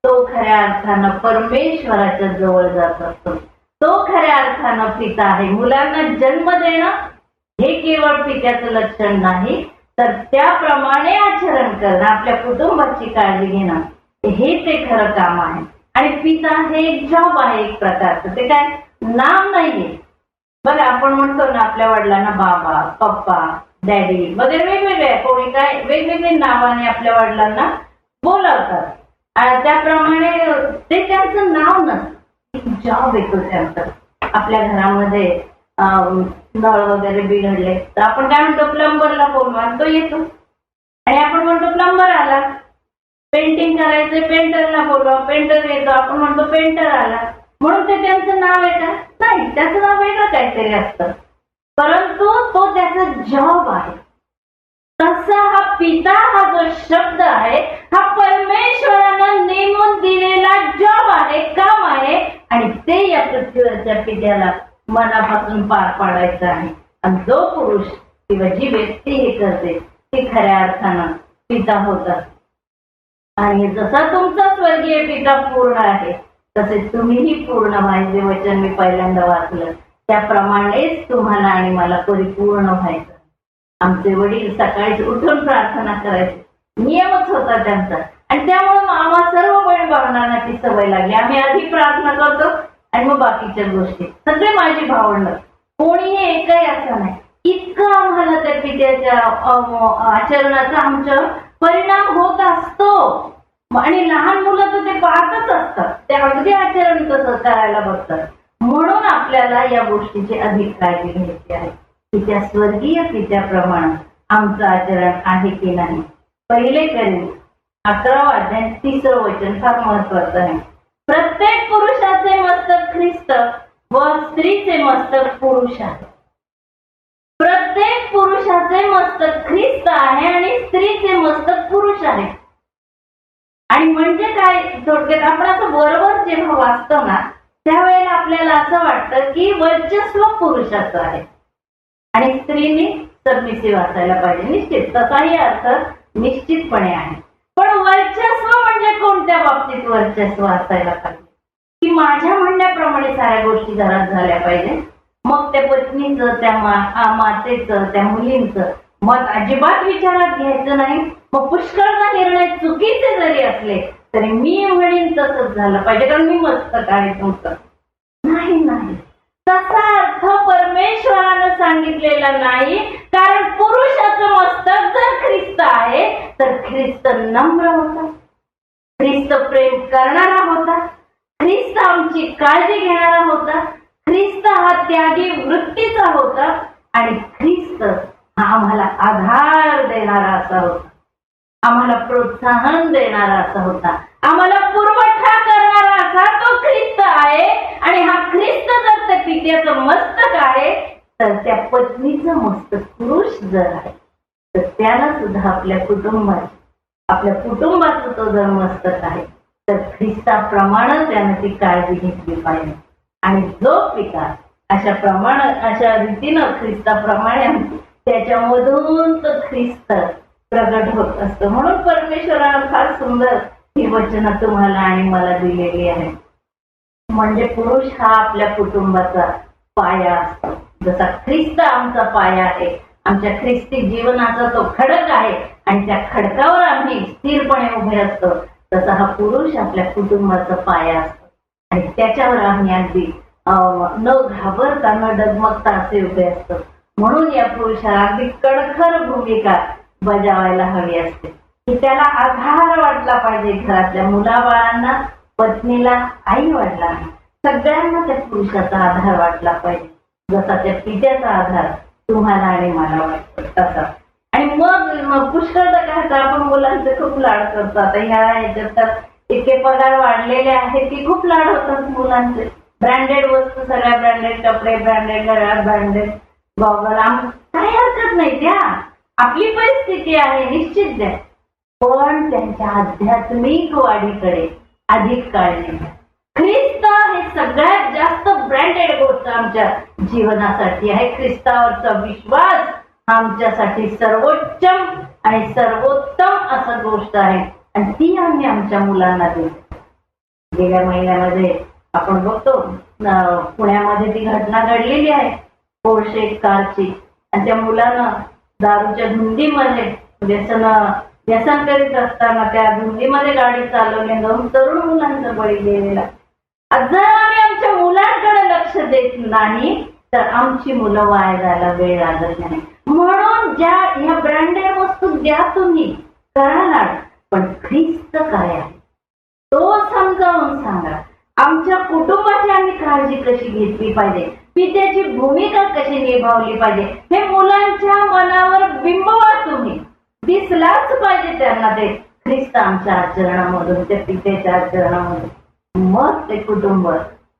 तो खऱ्या अर्थानं परमेश्वराच्या जवळ जात असतो. तो खऱ्या अर्थानं पिता आहे. मुलांना जन्म देणं हे केवळ पित्याचं लक्षण नाही, तर त्याप्रमाणे आचरण करणं, आपल्या कुटुंबाची काळजी घेणं हे ते खरं काम आहे. आणि पिता हे एक जॉब आहे एक प्रकारचं, ते काय नाव नाहीये. बघा, आपण म्हणतो ना आपल्या वडिलांना बाबा, पप्पा, डॅडी वगैरे वेगवेगळे, कोणी काय वेगवेगळे नावाने आपल्या वडिलांना बोलावतात. त्याप्रमाणे ते त्यांचं नाव नसतं, जॉब येतो त्यांचा. आपल्या घरामध्ये नळ वगैरे बिघडले तर आपण काय म्हणतो, प्लंबरला बोलवा, तो येतो. आणि आपण म्हणतो प्लंबर आला. पेंटिंग करायचं, पेंटरला बोलवा, पेंटर येतो, आपण म्हणतो पेंटर आला. म्हणून ते त्यांचं नाव आहे का? नाही, त्याचं नाव वेगळं काहीतरी असतं, परंतु तो त्याचा जॉब आहे. तसा हा पिता हा जो शब्द आहे हा परमेश्वरानं नेमून दिलेला जॉब आहे, काम आहे. आणि ते या पृथ्वीवरच्या पित्याला मनापासून पार पाडायचं आहे. आणि जो पुरुष किंवा जी व्यक्ती हे करते ती खऱ्या अर्थानं पिता होता. आणि जसा तुमचा स्वर्गीय पिता पूर्ण आहे तसे तुम्हीही पूर्ण व्हायचे वचन मी पहिल्यांदा वाचलं. त्याप्रमाणेच तुम्हाला आणि मला परिपूर्ण व्हायचं. आमचे वडील सकाळी उठून प्रार्थना करायचे, नियमच होता त्यांचा. आणि त्यामुळे आम्हा सर्व बहीण भावंडांना ती सवय लागली. आम्ही आधी प्रार्थना करतो आणि मग बाकीच्या गोष्टी. सगळे माझी भावंड, कोणीही एकही असं नाही. इतकं आम्हाला त्या पित्याच्या आचरणाचा आमच्या परिणाम होत असतो. आणि लहान मुलं तर ते पाहतच असतात, ते अगदी आचरण तसं करायला बघतात. म्हणून आपल्याला या गोष्टीची अधिक काळजी घ्यायची आहे की त्या स्वर्गीय पित्याप्रमाणे आमचं आचरण आहे की नाही. पहिले करीन 11 अध्याय 3 वचन फार महत्वाचं आहे. प्रत्येक पुरुषाचे मस्तक ख्रिस्त व स्त्रीचे मस्तक पुरुष आहे. प्रत्येक पुरुषाचे मस्तक ख्रिस्त आहे आणि स्त्रीचे मस्तक पुरुष आहे. आणि म्हणजे काय, थोडक्यात आपण असं बरोबर जेव्हा वाचतो ना त्यावेळेला आपल्याला असं वाटतं की वर्चस्व पुरुषाचं आहे आणि स्त्रीने सबमिसिव्ह असायला पाहिजे. निश्चित तसाही अर्थ निश्चितपणे आहे. पण वर्चस्व म्हणजे कोणत्या बाबतीत वर्चस्व असायला पाहिजे की माझ्या म्हणण्याप्रमाणे साऱ्या गोष्टी घरात झाल्या पाहिजे. मग त्या पत्नीचं, त्या मातेचं, त्या मुलींचं मत अजिबात विचारात घ्यायचं नाही. मग पुष्कळदा निर्णय चुकीचे जरी असले तरी मी म्हणेन तसंच झालं पाहिजे कारण मी मस्तक आहे तुमचं. नाही, तसा अर्थ परमेश्वरानं सांगितलेला नाही. कारण पुरुषाचं मस्तक जर ख्रिस्त आहे तर ख्रिस्त नम्र होता, ख्रिस्त प्रेम करणारा होता, ख्रिस्त आमची काळजी घेणारा होता, ख्रिस्त हा त्यागी वृत्तीचा होता आणि ख्रिस्त हा आम्हाला आधार देणारा असा होता, आम्हाला प्रोत्साहन देणारा असा होता, आम्हाला पुरवठा करणारा असा तो ख्रिस्त आहे. आणि हा ख्रिस्त जर त्या पित्याचं मस्तक आहे तर त्या पत्नीचं मस्तक पुरुष जर आहे तर त्याला सुद्धा आपल्या कुटुंबाचं तो जर मस्तक आहे तर ख्रिस्ताप्रमाणे त्यानं ती काळजी घेतली पाहिजे. आणि जो पिता अशा रीतीनं ख्रिस्ताप्रमाणे त्याच्यामधून तो ख्रिस्त प्रगट होत असतो. म्हणून परमेश्वरानं फार सुंदर ही वचनं तुम्हाला आणि मला दिलेली आहे. म्हणजे पुरुष हा आपल्या कुटुंबाचा पाया असतो. जसा ख्रिस्त आमचा पाया आहे, आमच्या ख्रिस्ती जीवनाचा तो खडक आहे आणि त्या खडकावर आम्ही स्थिरपणे उभे असतो, तसा हा पुरुष आपल्या कुटुंबाचा पाया असतो आणि त्याच्यावर आम्ही अगदी न घाबरता न डगमगता असे उभे असतो. म्हणून या पुरुषाला अगदी कणखर भूमिका बजावायला हवी असते की त्याला आधार वाटला पाहिजे. घरातल्या मुलाबाळांना, पत्नीला, आई वडिलांना, सगळ्यांना त्या पुरुषाचा आधार वाटला पाहिजे. जसा त्या पित्याचा आधार तुम्हाला आणि मला वाटतो तसा. आणि मग पुष्कळदा काय होतं, आपण मुलांचे खूप लाड करतो. आता ह्याच्यात तर इतके पगार वाढलेले आहेत की खूप लाड होतात मुलांचे. ब्रँडेड वस्तू, सगळ्या ब्रँडेड कपडे, ब्रँडेड घरात, ब्रँडेड गॉगल, काही हरकत नाही, द्या. आपली परिस्थिती आहे, निश्चित द्या. पण त्यांच्या आध्यात्मिक वाढीकडे अधिक काळजी घ्या. ख्रिस्त हे सगळ्यात जास्त ब्रँडेड गोष्ट आमच्या जीवनासाठी आहे. ख्रिस्तावरचा विश्वास आमच्यासाठी सर्वोच्च आणि सर्वोत्तम असं गोष्ट आहे आणि ती आम्ही आमच्या मुलांना देतो. गेल्या महिन्यामध्ये आपण बघतो पुण्यामध्ये ती घटना घडलेली आहे पोर्शे कारची आणि त्या मुलानं दारूच्या धुंदीमध्ये व्यसन करीत असताना त्या धुंदीमध्ये गाडी चालवली, 2 तरुण मुलांचा बळी गेलेला. जर आम्ही आमच्या मुलांकडे लक्ष देत नाही तर आमची मुलं वाया जायला वेळ लागत नाही. म्हणून ह्या ब्रँडेड वस्तू द्या तुम्ही, करा लाड, पण ख्रिस्त काय आहे तो समजावून सांगा. आमच्या कुटुंबाची आम्ही काळजी कशी घेतली पाहिजे, पित्याची भूमिका कशी निभावली पाहिजे, हे मुलांच्या मनावर बिंबवा तुम्ही. दिसलाच पाहिजे त्यांना ते ख्रिस्त आमच्या आचरणामधून, त्या पित्याच्या आचरणामधून. मग ते कुटुंब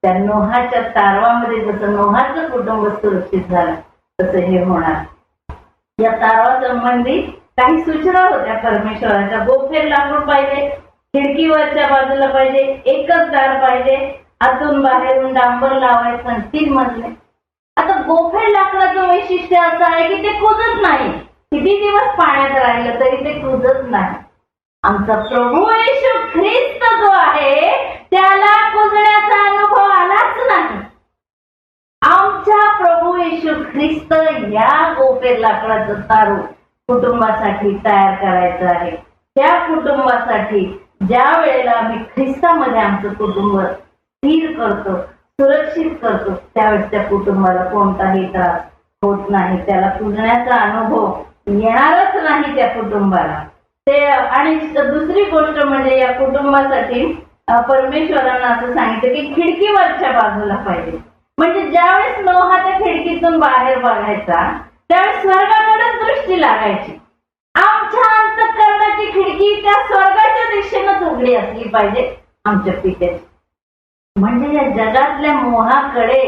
त्या नोहाच्या तारवामध्ये जसं नोहाचं कुटुंब सुरक्षित झालं तसं हे होणार. या तारवा संबंधी काही सूचना होत्या परमेश्वराच्या. गोफेर लाकूड पाहिजे, खिडकीवरच्या बाजूला पाहिजे, एकच दार पाहिजे, आतून बाहेरून डांबर लावायचं, 3 मजले. आता गोफेर लाकडाचं वैशिष्ट्य असं आहे की ते कुजत नाही. किती दिवस पाण्यात राहिलं तरी ते कुजत नाही. आमचा प्रभू येशू ख्रिस्त जो आहे त्याला कुजण्याचा अनुभव आलाच नाही. आमच्या प्रभू येशू ख्रिस्त या गोफेर लाकडाचं तारू कुटुंबासाठी तयार करायचं आहे. त्या कुटुंबासाठी ज्या वेळेला आम्ही ख्रिस्तामध्ये आमचं कुटुंब स्थिर करतो, सुरक्षित करतो, त्यावेळेस त्या कुटुंबाला कोणताही त्रास होत नाही. त्याला कुजण्याचा अनुभव येणारच नाही त्या कुटुंबाला. ते आणि दुसरी गोष्ट म्हणजे या कुटुंबासाठी परमेश्वरानं असं सांगितलं की खिडकीवरच्या बाजूला पाहिजे. म्हणजे ज्यावेळेस नोहा त्या खिडकीतून बाहेर बघायचा त्यावेळेस स्वर्गाकडेच दृष्टी लागायची. आमच्या अंतःकरणाची खिडकी त्या स्वर्गाच्या दिशेनंच उघडी असली पाहिजे आमच्या पित्याची. म्हणजे या जगातल्या मोहाकडे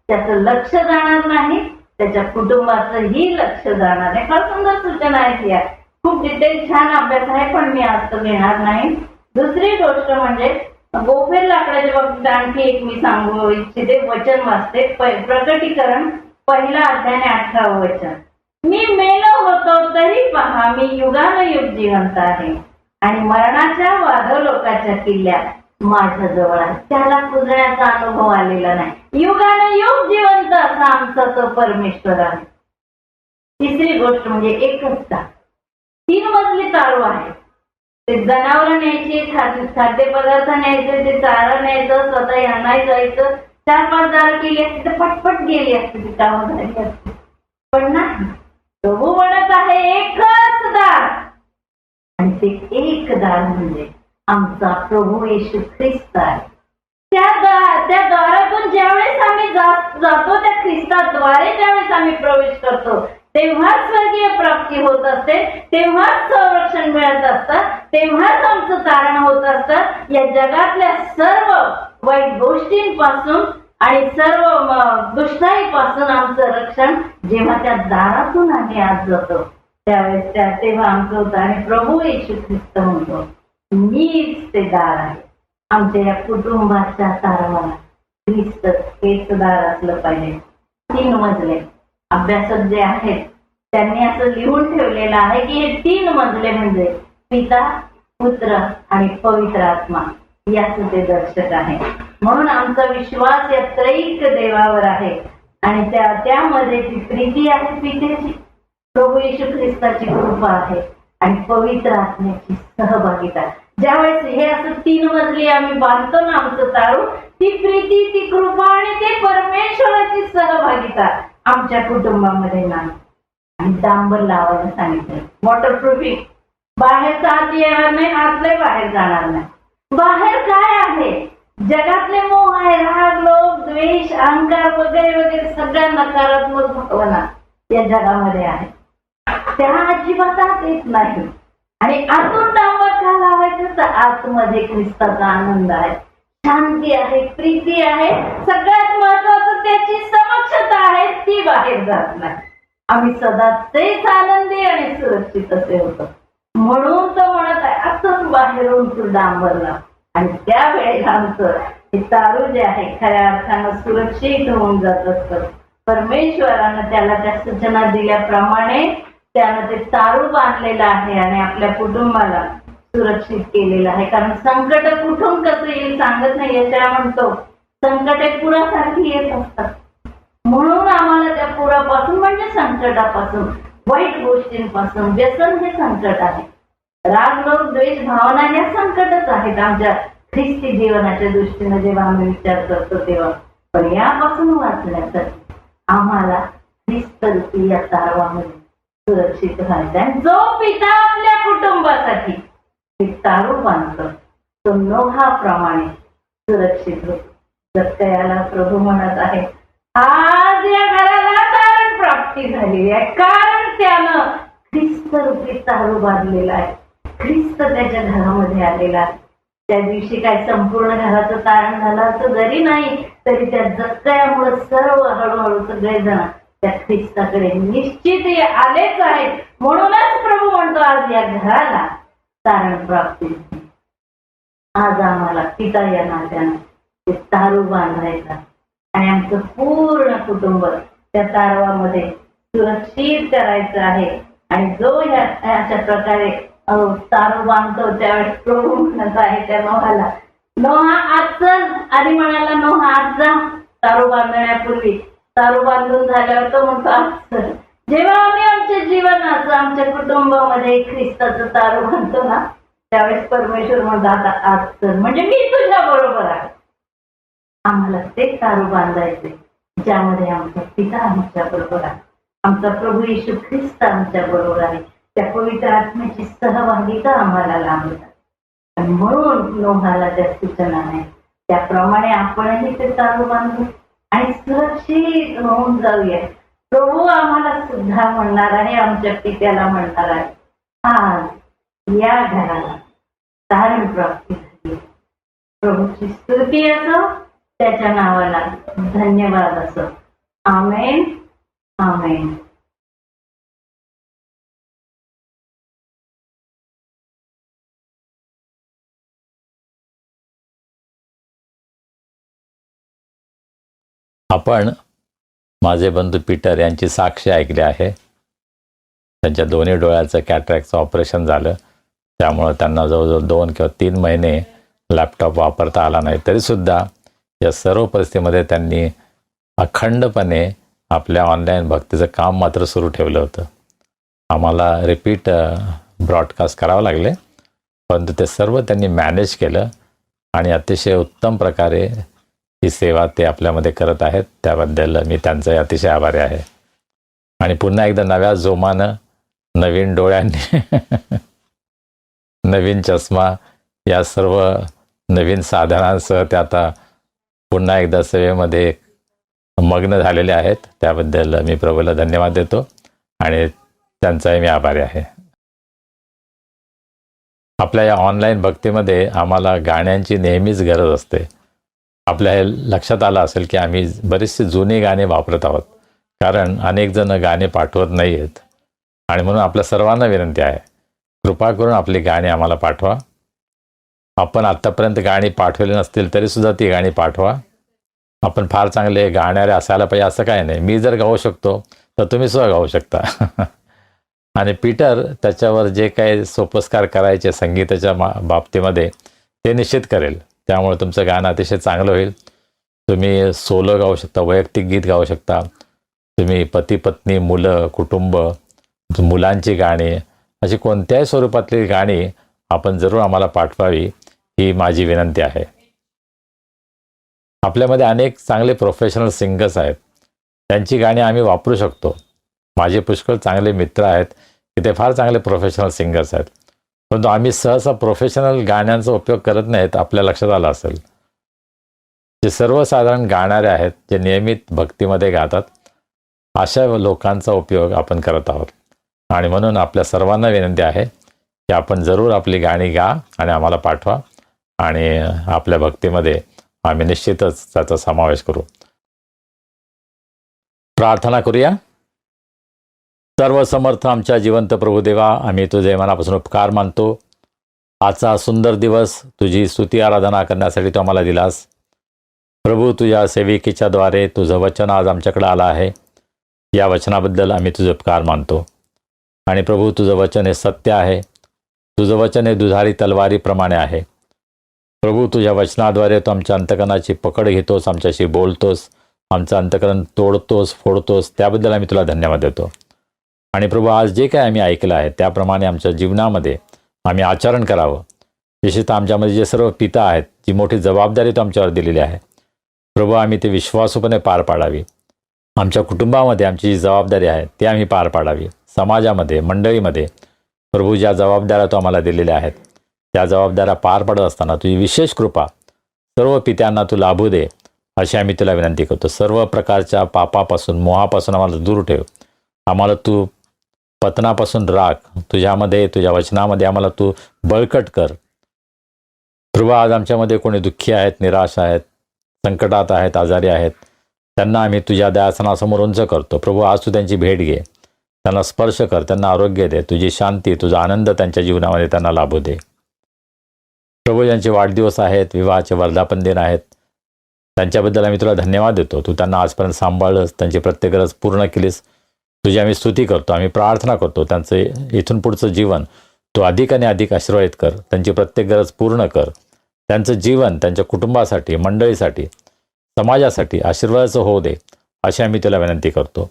त्याचं लक्ष जाणार नाही, त्याच्या कुटुंबाचंही लक्ष जाणार नाही. फार सुंदर सूचना आहेत या. खूप डिटेल छान अभ्यास आहे, पण मी आज तर घेणार नाही. दुसरी गोष्ट म्हणजे गोफेर लाकडाच्या बाबतीत आणखी एक मी सांगू इच्छिते. वचन वाचते, प्रकटीकरण 1 अध्याय 18 वचन. मी मेलो होतो तरी पहा मी युगानुयुग जिवंत आहे आणि मरणाच्या वादलोकाच्या किल्ल्यात माझ्या जवळ आहे. त्याला कुजण्याचा अनुभव आलेला नाही. युगानुयुग जिवंत असा आमचा तो परमेश्वर आहे. तिसरी गोष्ट म्हणजे एकच दार, 3 मजली तारू आहे. ते जनावरं न्यायची, खाद्यपदार्थ न्यायचे, ते चारा न्यायचं, स्वतः यांना जायचं. 4-5 दार केली असती तर पटपट गेली असती, ती कामं झाली असती. पण नाही, प्रभू म्हणत आहे एकच दार. आणि ते एक दार म्हणजे आमचा प्रभू येशू ख्रिस्त आहे. त्या द्वारातून ज्यावेळेस आम्ही जातो, त्या ख्रिस्ताद्वारे ज्यावेळेस आम्ही प्रवेश करतो, तेव्हाच स्वर्गीय प्राप्ती होत असते, तेव्हाच संरक्षण मिळत असतं, तेव्हाच आमचं तारण होत असतं. या जगातल्या सर्व वाईट गोष्टींपासून आणि सर्व दुष्टाईपासून आमचं रक्षण जेव्हा त्या दारातून आम्ही आज जातो त्यावेळेस तेव्हा आमचं होतं. आणि प्रभू येशू ख्रिस्त म्हणतो मीच ते दार आहे. आमच्या या कुटुंबाच्या तारवाला ख्रिस्त हेच दार असलं पाहिजे. 3 मजले अभ्यासक जे आहेत त्यांनी असं लिहून ठेवलेलं आहे की हे 3 मजले म्हणजे पिता, पुत्र आणि पवित्र आत्मा याचं ते दर्शक आहे. म्हणून आमचा विश्वास या त्रैक देवावर आहे आणि त्यामध्ये ती प्रीती आहे पित्याची, प्रभू येशू ख्रिस्ताची कृपा आहे आणि पवित्र आत्म्याची सहभागिता. ज्यावेळेस हे असं 3 मजली आम्ही बांधतो ना आमचं तारू, ती प्रीती, ती कृपा आणि ते परमेश्वराची सहभागिता आमच्या कुटुंबामध्ये नाही. आणि डांबर लावायला सांगितलं, वॉटरप्रूफिंग. बाहेरचा आत येणार नाही, आतले बाहेर जाणार नाही. बाहेर काय आहे? जगातले मोह आहे, राग, लोभ, द्वेष, अहंकार वगैरे वगैरे सगळ्या नकारात्मक भावना या जगामध्ये आहे. त्या अजिबात आत येत नाही. आणि आतून डांबर का लावायचं तर आतमध्ये ख्रिस्ताचा आनंद आहे, शांती आहे, प्रीती आहे, सगळ्यात महत्वाचं त्याची समक्षता आहे, ती बाहेर जात नाही. आम्ही सदा तेच आनंदी आणि सुरक्षित असे होतो. म्हणून तो म्हणत आहे आतून बाहेरून तू डांबर लाव. आणि त्यावेळेला आमचं हे तारू जे आहे खऱ्या अर्थानं सुरक्षित होऊन जात असतं. परमेश्वरानं त्याला त्या सूचना दिल्याप्रमाणे त्यानं ते तारू बांधलेलं आहे आणि आपल्या कुटुंबाला सुरक्षित केलेलं आहे. कारण संकट कुठून कसं येईल सांगत नाही. याच्या म्हणतो संकटे पुरासारखी येत असतात. म्हणून आम्हाला त्या पुरापासून म्हणजे संकटापासून, वाईट गोष्टींपासून, व्यसन हे संकट आहे. राग, लोभ, द्वेष, भावना या संकटच आहेत आमच्या ख्रिस्ती जीवनाच्या दृष्टीने जेव्हा आम्ही विचार करतो तेव्हा. पण यापासून वाचण्यासाठी आम्हाला ख्रिस्त रूपी या तारवामध्ये सुरक्षित राहायचं. आणि जो पिता आपल्या कुटुंबासाठी ते तारू बांधतो तो नोहाप्रमाणे सुरक्षित होतो. जक्कयाला प्रभू म्हणत आहे, आज या घराला तारण प्राप्ती झालेली आहे, कारण त्यानं ख्रिस्त रूपी तारू बांधलेला आहे. ख्रिस्त त्याच्या घरामध्ये आलेला आहे. त्या दिवशी काय संपूर्ण घराचं तारण झालं असं जरी नाही, तरी त्या जक्कयामुळे सर्व हळूहळू सगळेजण त्या ख्रिस्ताकडे निश्चित आलेच आहेत. म्हणूनच प्रभू म्हणतो, आज या घराला तारण प्राप्ती झाली. आज आम्हाला पिता या नात्यानं ते तारू बांधायचा आणि आमचं पूर्ण कुटुंब त्या तारवामध्ये सुरक्षित करायचं आहे. आणि जो अशा प्रकारे तारू बांधतो त्यावेळेस प्रभू म्हणत आहे त्या नोहाला, नोहा आज चल. आधी म्हणाला नोहा आज जा तारू बांधण्यापूर्वी. तारू बांधून झाल्यावर तो म्हणतो आज चल. जेव्हा आम्ही आमच्या जीवनाचं आमच्या कुटुंबामध्ये ख्रिस्ताचं तारू बांधतो ना, त्यावेळेस परमेश्वर म्हणतो आता आज चल, म्हणजे मी तुझ्या बरोबर आहे. आम्हाला ते तारू बांधायचे ज्यामध्ये आमचा पिता आमच्या बरोबर आहे, आमचा प्रभू येशू ख्रिस्त आमच्या बरोबर आहे. त्या पवित्र आत्म्याची सहभागिता आम्हाला लाभत आहे. आणि म्हणून नोहाला त्या सूचना नाही, त्याप्रमाणे आपणही ते तारू बांधू आणि सुरक्षित होऊन जाऊया. प्रभू आम्हाला सुद्धा म्हणणार आहे, आमच्या पित्याला म्हणणार आहे, आज या घराला तारण प्राप्ती झाली. प्रभूची स्तुती असो, त्याच्या नावाला धन्यवाद असो. आमेन आमेन. आपण माझे बंधू पीटर यांची साक्ष ऐकली आहे. त्यांच्या दोन्ही डोळ्याचं कॅटरॅक्टचं ऑपरेशन झालं, त्यामुळं त्यांना जवळजवळ 2 किंवा 3 महिने लॅपटॉप वापरता आला नाही. तरीसुद्धा या सर्व परिस्थितीमध्ये त्यांनी अखंडपणे आपल्या ऑनलाईन भक्तीचं काम मात्र सुरू ठेवलं होतं. आम्हाला रिपीट ब्रॉडकास्ट करावं लागले, परंतु ते सर्व त्यांनी मॅनेज केलं आणि अतिशय उत्तम प्रकारे ही सेवा ते आपल्यामध्ये करत आहेत. त्याबद्दल मी त्यांचे अतिशय आभारी आहे. आणि पुन्हा एकदा नव्या जोमानं, नवीन डोळ्यांनी, नवीन चष्मा, या सर्व नवीन साधनांसह ते आता पुन्हा एकदा सेवेमध्ये मग्न झालेले आहेत. त्याबद्दल मी प्रभूला धन्यवाद देतो आणि त्यांचाही मी आभारी आहे. आपल्या या ऑनलाईन भक्तीमध्ये आम्हाला गाण्यांची नेहमीच गरज असते. आपल्या हे लक्षात आलं असेल की आम्ही बरीचशी जुनी गाणी वापरत आहोत, कारण अनेक जण गाणी पाठवत नाही आहेत. आणि म्हणून आपल्या सर्वांना विनंती आहे, कृपा करून आपली गाणी आम्हाला पाठवा. आपण आत्तापर्यंत गाणी पाठवली नसतील तरीसुद्धा ती गाणी पाठवा. आपण फार चांगले गाणारे असायला पाहिजे असं काही नाही. मी जर गाऊ शकतो तर तुम्ही सुद्धा गाऊ शकता. आणि पीटर त्याच्यावर जे काही सोपस्कार करायचे संगीताच्या बाबतीमध्ये ते निश्चित करेल. त्यामुळे तुमचं गाणं अतिशय चांगलं होईल. तुम्ही सोलो गाऊ शकता, वैयक्तिक गीत गाऊ शकता. तुम्ही पती पत्नी, मुलं, कुटुंब, मुलांची गाणी, अशी कोणत्याही स्वरूपातली गाणी आपण जरूर आम्हाला पाठवावी, ही माझी विनंती आहे. आपल्यामध्ये अनेक चांगले प्रोफेशनल सिंगर्स आहेत, त्यांची गाणी आम्ही वापरू शकतो. माझे पुष्कळ चांगले मित्र आहेत की ते फार चांगले प्रोफेशनल सिंगर्स आहेत, परंतु आम्ही सहसा प्रोफेशनल गाण्यांचा उपयोग करत नाहीत. आपल्या लक्षात आलं असेल, जे सर्वसाधारण गाणारे आहेत, जे नियमित भक्तीमध्ये गातात, अशा लोकांचा उपयोग आपण करत आहोत. आणि म्हणून आपल्या सर्वांना विनंती आहे की आपण जरूर आपली गाणी गा आणि आम्हाला पाठवा, आणि आपल्या भक्तीमध्ये आम्ही निश्चितच त्याचा समावेश करू. प्रार्थना करूया. सर्व समर्थ आमच्या जिवंत प्रभुदेवा, आम्ही तुझे मनापासून उपकार मानतो. आजचा सुंदर दिवस तुझी स्तुती आराधना करण्यासाठी तू आम्हाला दिलास. प्रभू, तुझ्या सेविकेच्याद्वारे तुझं वचन आज आमच्याकडे आलं आहे. या वचनाबद्दल आम्ही तुझे उपकार मानतो. आणि प्रभू, तुझं वचन हे सत्य आहे. तुझं वचन हे दुधारी तलवारीप्रमाणे आहे. प्रभू, तुझ्या वचनाद्वारे तू आमच्या अंतकरणाची पकड घेतोस, आमच्याशी बोलतोस, आमचं अंतकरण तोडतोस, फोडतोस. त्याबद्दल आम्ही तुला धन्यवाद देतो. आणि प्रभू, आज जे काय आम्ही ऐकलं आहे त्याप्रमाणे आमच्या जीवनामध्ये आम्ही आचरण करावं. विशेषतः आमच्यामध्ये जे सर्व पिता आहेत, जी मोठी जबाबदारी तू आमच्यावर दिलेली आहे, प्रभू, आम्ही ते विश्वासूपणे पार पाडावी. आमच्या कुटुंबामध्ये आमची जी जबाबदारी आहे ती आम्ही पार पाडावी. समाजामध्ये, मंडळीमध्ये प्रभू, ज्या जबाबदाऱ्या तू आम्हाला दिलेल्या आहेत या जबाबदाऱ्या पार पडत असताना तुझी विशेष कृपा सर्व पित्यांना तू लाभू दे, अशी आम्ही तुला विनंती करतो. सर्व प्रकारच्या पापापासून, मोहापासून आम्हाला दूर ठेव. आम्हाला तू पतनापासून राख. तुझ्यामध्ये, तुझ्या वचनामध्ये आम्हाला तू बळकट कर. प्रभू, आज आमच्यामध्ये कोणी दुःखी आहेत, निराश आहेत, संकटात आहेत, आजारी आहेत, त्यांना आम्ही तुझ्या दयासनासमोर उंच करतो. प्रभू, आज तू त्यांची भेट घे, त्यांना स्पर्श कर, त्यांना आरोग्य दे. तुझी शांती, तुझा आनंद त्यांच्या जीवनामध्ये त्यांना लाभू दे. प्रभू, ज्यांचे वाढदिवस आहेत, विवाहाचे वर्धापन दिन आहेत, त्यांच्याबद्दल आम्ही तुला धन्यवाद देतो. तू त्यांना आजपर्यंत सांभाळलंस, त्यांची प्रत्येक गरज पूर्ण केलीस. तुझी आम्ही स्तुती करतो, आम्ही प्रार्थना करतो. त्यांचे इथून पुढचं जीवन तू अधिक आणि अधिक आशीर्वादित कर. त्यांची प्रत्येक गरज पूर्ण कर. त्यांचं जीवन त्यांच्या कुटुंबासाठी, मंडळीसाठी, समाजासाठी आशीर्वादाचं होऊ दे, अशी आम्ही तुला विनंती करतो.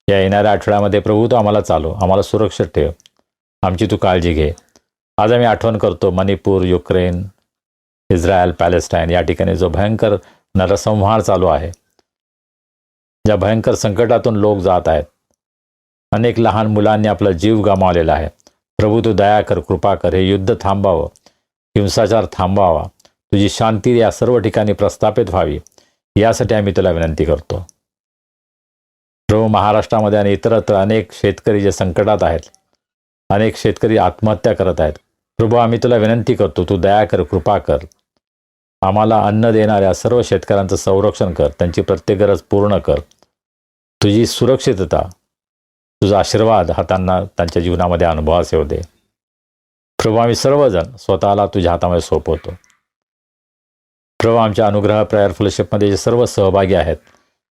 या येणाऱ्या आठवड्यामध्ये प्रभू तू आम्हाला चालव, आम्हाला सुरक्षित ठेव, आमची तू काळजी घे. आज आम्ही आठवण करतो मणिपूर, युक्रेन, इस्रायल, पॅलेस्टाईन या ठिकाणी जो भयंकर नरसंहार चालू आहे, ज्या भयंकर संकटातून लोक जात आहेत, अनेक लहान मुलांनी आपला जीव गमावलेला आहे. प्रभू तू दया कर, कृपा कर. हे युद्ध थांबावं, हिंसाचार थांबावा, तुझी शांती या सर्व ठिकाणी प्रस्थापित व्हावी, यासाठी आम्ही तुला विनंती करतो. प्रभू, महाराष्ट्रामध्ये आणि इतरत्र अनेक शेतकरी जे संकटात आहेत, अनेक शेतकरी आत्महत्या करत आहेत. प्रभू, आम्ही तुला विनंती करतो, तू दया कर, कृपा कर. आम्हाला अन्न देणाऱ्या सर्व शेतकऱ्यांचं संरक्षण कर, त्यांची प्रत्येक गरज पूर्ण कर. तुझी सुरक्षितता, तुझा आशीर्वाद हा त्यांना त्यांच्या जीवनामध्ये अनुभवास येऊ दे. प्रभू, आम्ही सर्वजण स्वतःला तुझ्या हातामध्ये सोपवतो. प्रभू, आमच्या अनुग्रह प्रेयर फेलोशिपमध्ये जे सर्व सहभागी आहेत,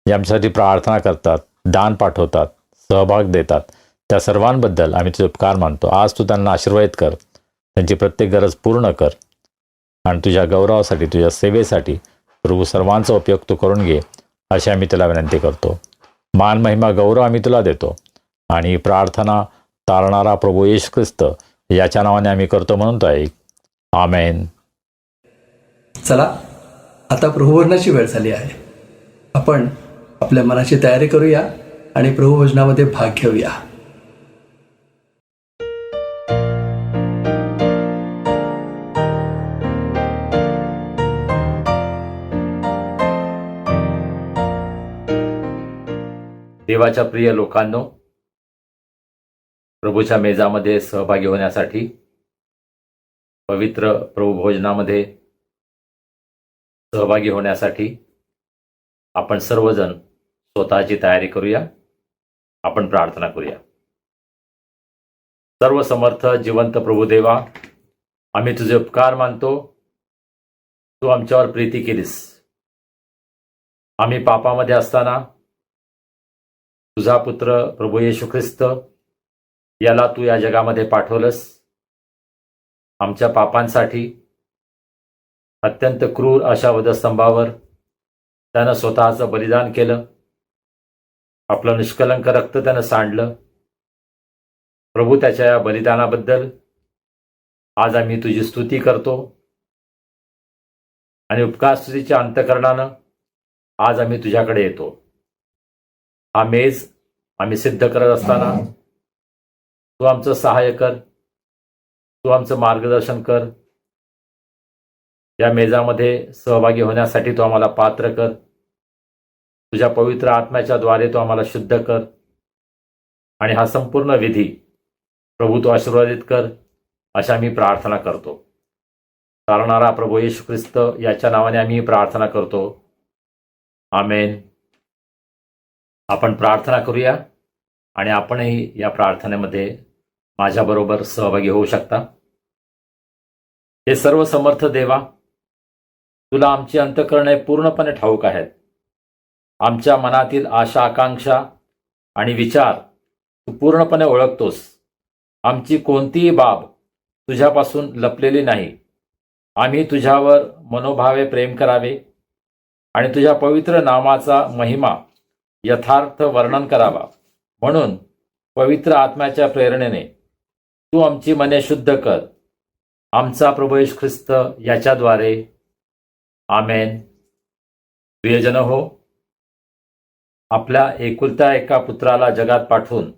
जे आमच्यासाठी प्रार्थना करतात, दान पाठवतात, सहभाग देतात, त्या सर्वांबद्दल आम्ही तुझे उपकार मानतो. आज तू त्यांना आशीर्वादित कर, त्यांची प्रत्येक गरज पूर्ण कर आणि तुझ्या गौरवासाठी, तुझ्या सेवेसाठी प्रभू सर्वांचा उपयोग तू करून घे, अशी आम्ही तुला विनंती करतो. मान, महिमा, गौरव आम्ही तुला देतो आणि प्रार्थना तारणारा प्रभू येशू ख्रिस्त याच्या नावाने आम्ही करतो म्हणून तो ऐक. आमेन. चला, आता प्रभुवचनाची वेळ झाली आहे. आपण आपल्या मनाची तयारी करूया आणि प्रभुवचनामध्ये भाग घेऊया. देवाच्या प्रिय लोकांनो, प्रभूच्या मेजामध्ये सहभागी होण्यासाठी, पवित्र प्रभू भोजनामध्ये सहभागी होण्यासाठी आपण सर्वजण स्वतःची तयारी करूया. आपण प्रार्थना करूया. सर्व समर्थ जिवंत प्रभू देवा, आम्ही तुझे उपकार मानतो. तू आमच्यावर प्रीती केलीस. आम्ही पापामध्ये असताना तुझा पुत्र प्रभू येशू ख्रिस्त याला तू या जगामध्ये पाठवलंस. आमच्या पापांसाठी अत्यंत क्रूर अशा वधस्तंभावर त्यानं स्वतःचं बलिदान केलं. आपलं निष्कलंक रक्त त्यानं सांडलं. प्रभू, त्याच्या या बलिदानाबद्दल आज आम्ही तुझी स्तुती करतो आणि उपकार स्तुतीच्या अंतःकरणानं आज आम्ही तुझ्याकडे येतो. हा मेज आम्ही सिद्ध करत असताना तू आमचं सहाय्य कर, तू आमचं मार्गदर्शन कर. या मेजामध्ये सहभागी होण्यासाठी तू आम्हाला पात्र कर. तुझ्या पवित्र आत्म्याच्या द्वारे तू आम्हाला शुद्ध कर आणि हा संपूर्ण विधी प्रभू तू आशीर्वादित कर, अशा मी प्रार्थना करतो. तारणारा प्रभू येशू ख्रिस्त याच्या नावाने आम्ही प्रार्थना करतो. आमेन. आपण प्रार्थना करूया आणि आपणही या प्रार्थनेमध्ये माझ्याबरोबर सहभागी होऊ शकता. हे सर्व समर्थ देवा, तुला आमची अंतःकरणे पूर्णपणे ठाऊक आहेत. आमच्या मनातील आशा, आकांक्षा आणि विचार तू पूर्णपणे ओळखतोस. आमची कोणतीही बाब तुझ्यापासून लपलेली नाही. आम्ही तुझ्यावर मनोभावे प्रेम करावे आणि तुझ्या पवित्र नामाचा महिमा यथार्थ वर्णन करावा, म्हणून पवित्र आत्म्याच्या प्रेरणेने तू आमची मने शुद्ध कर. आमचा प्रभू येशू ख्रिस्त याच्याद्वारे. आमेन. प्रियजन हो, आपल्या एकुलत्या एका पुत्राला जगात पाठवून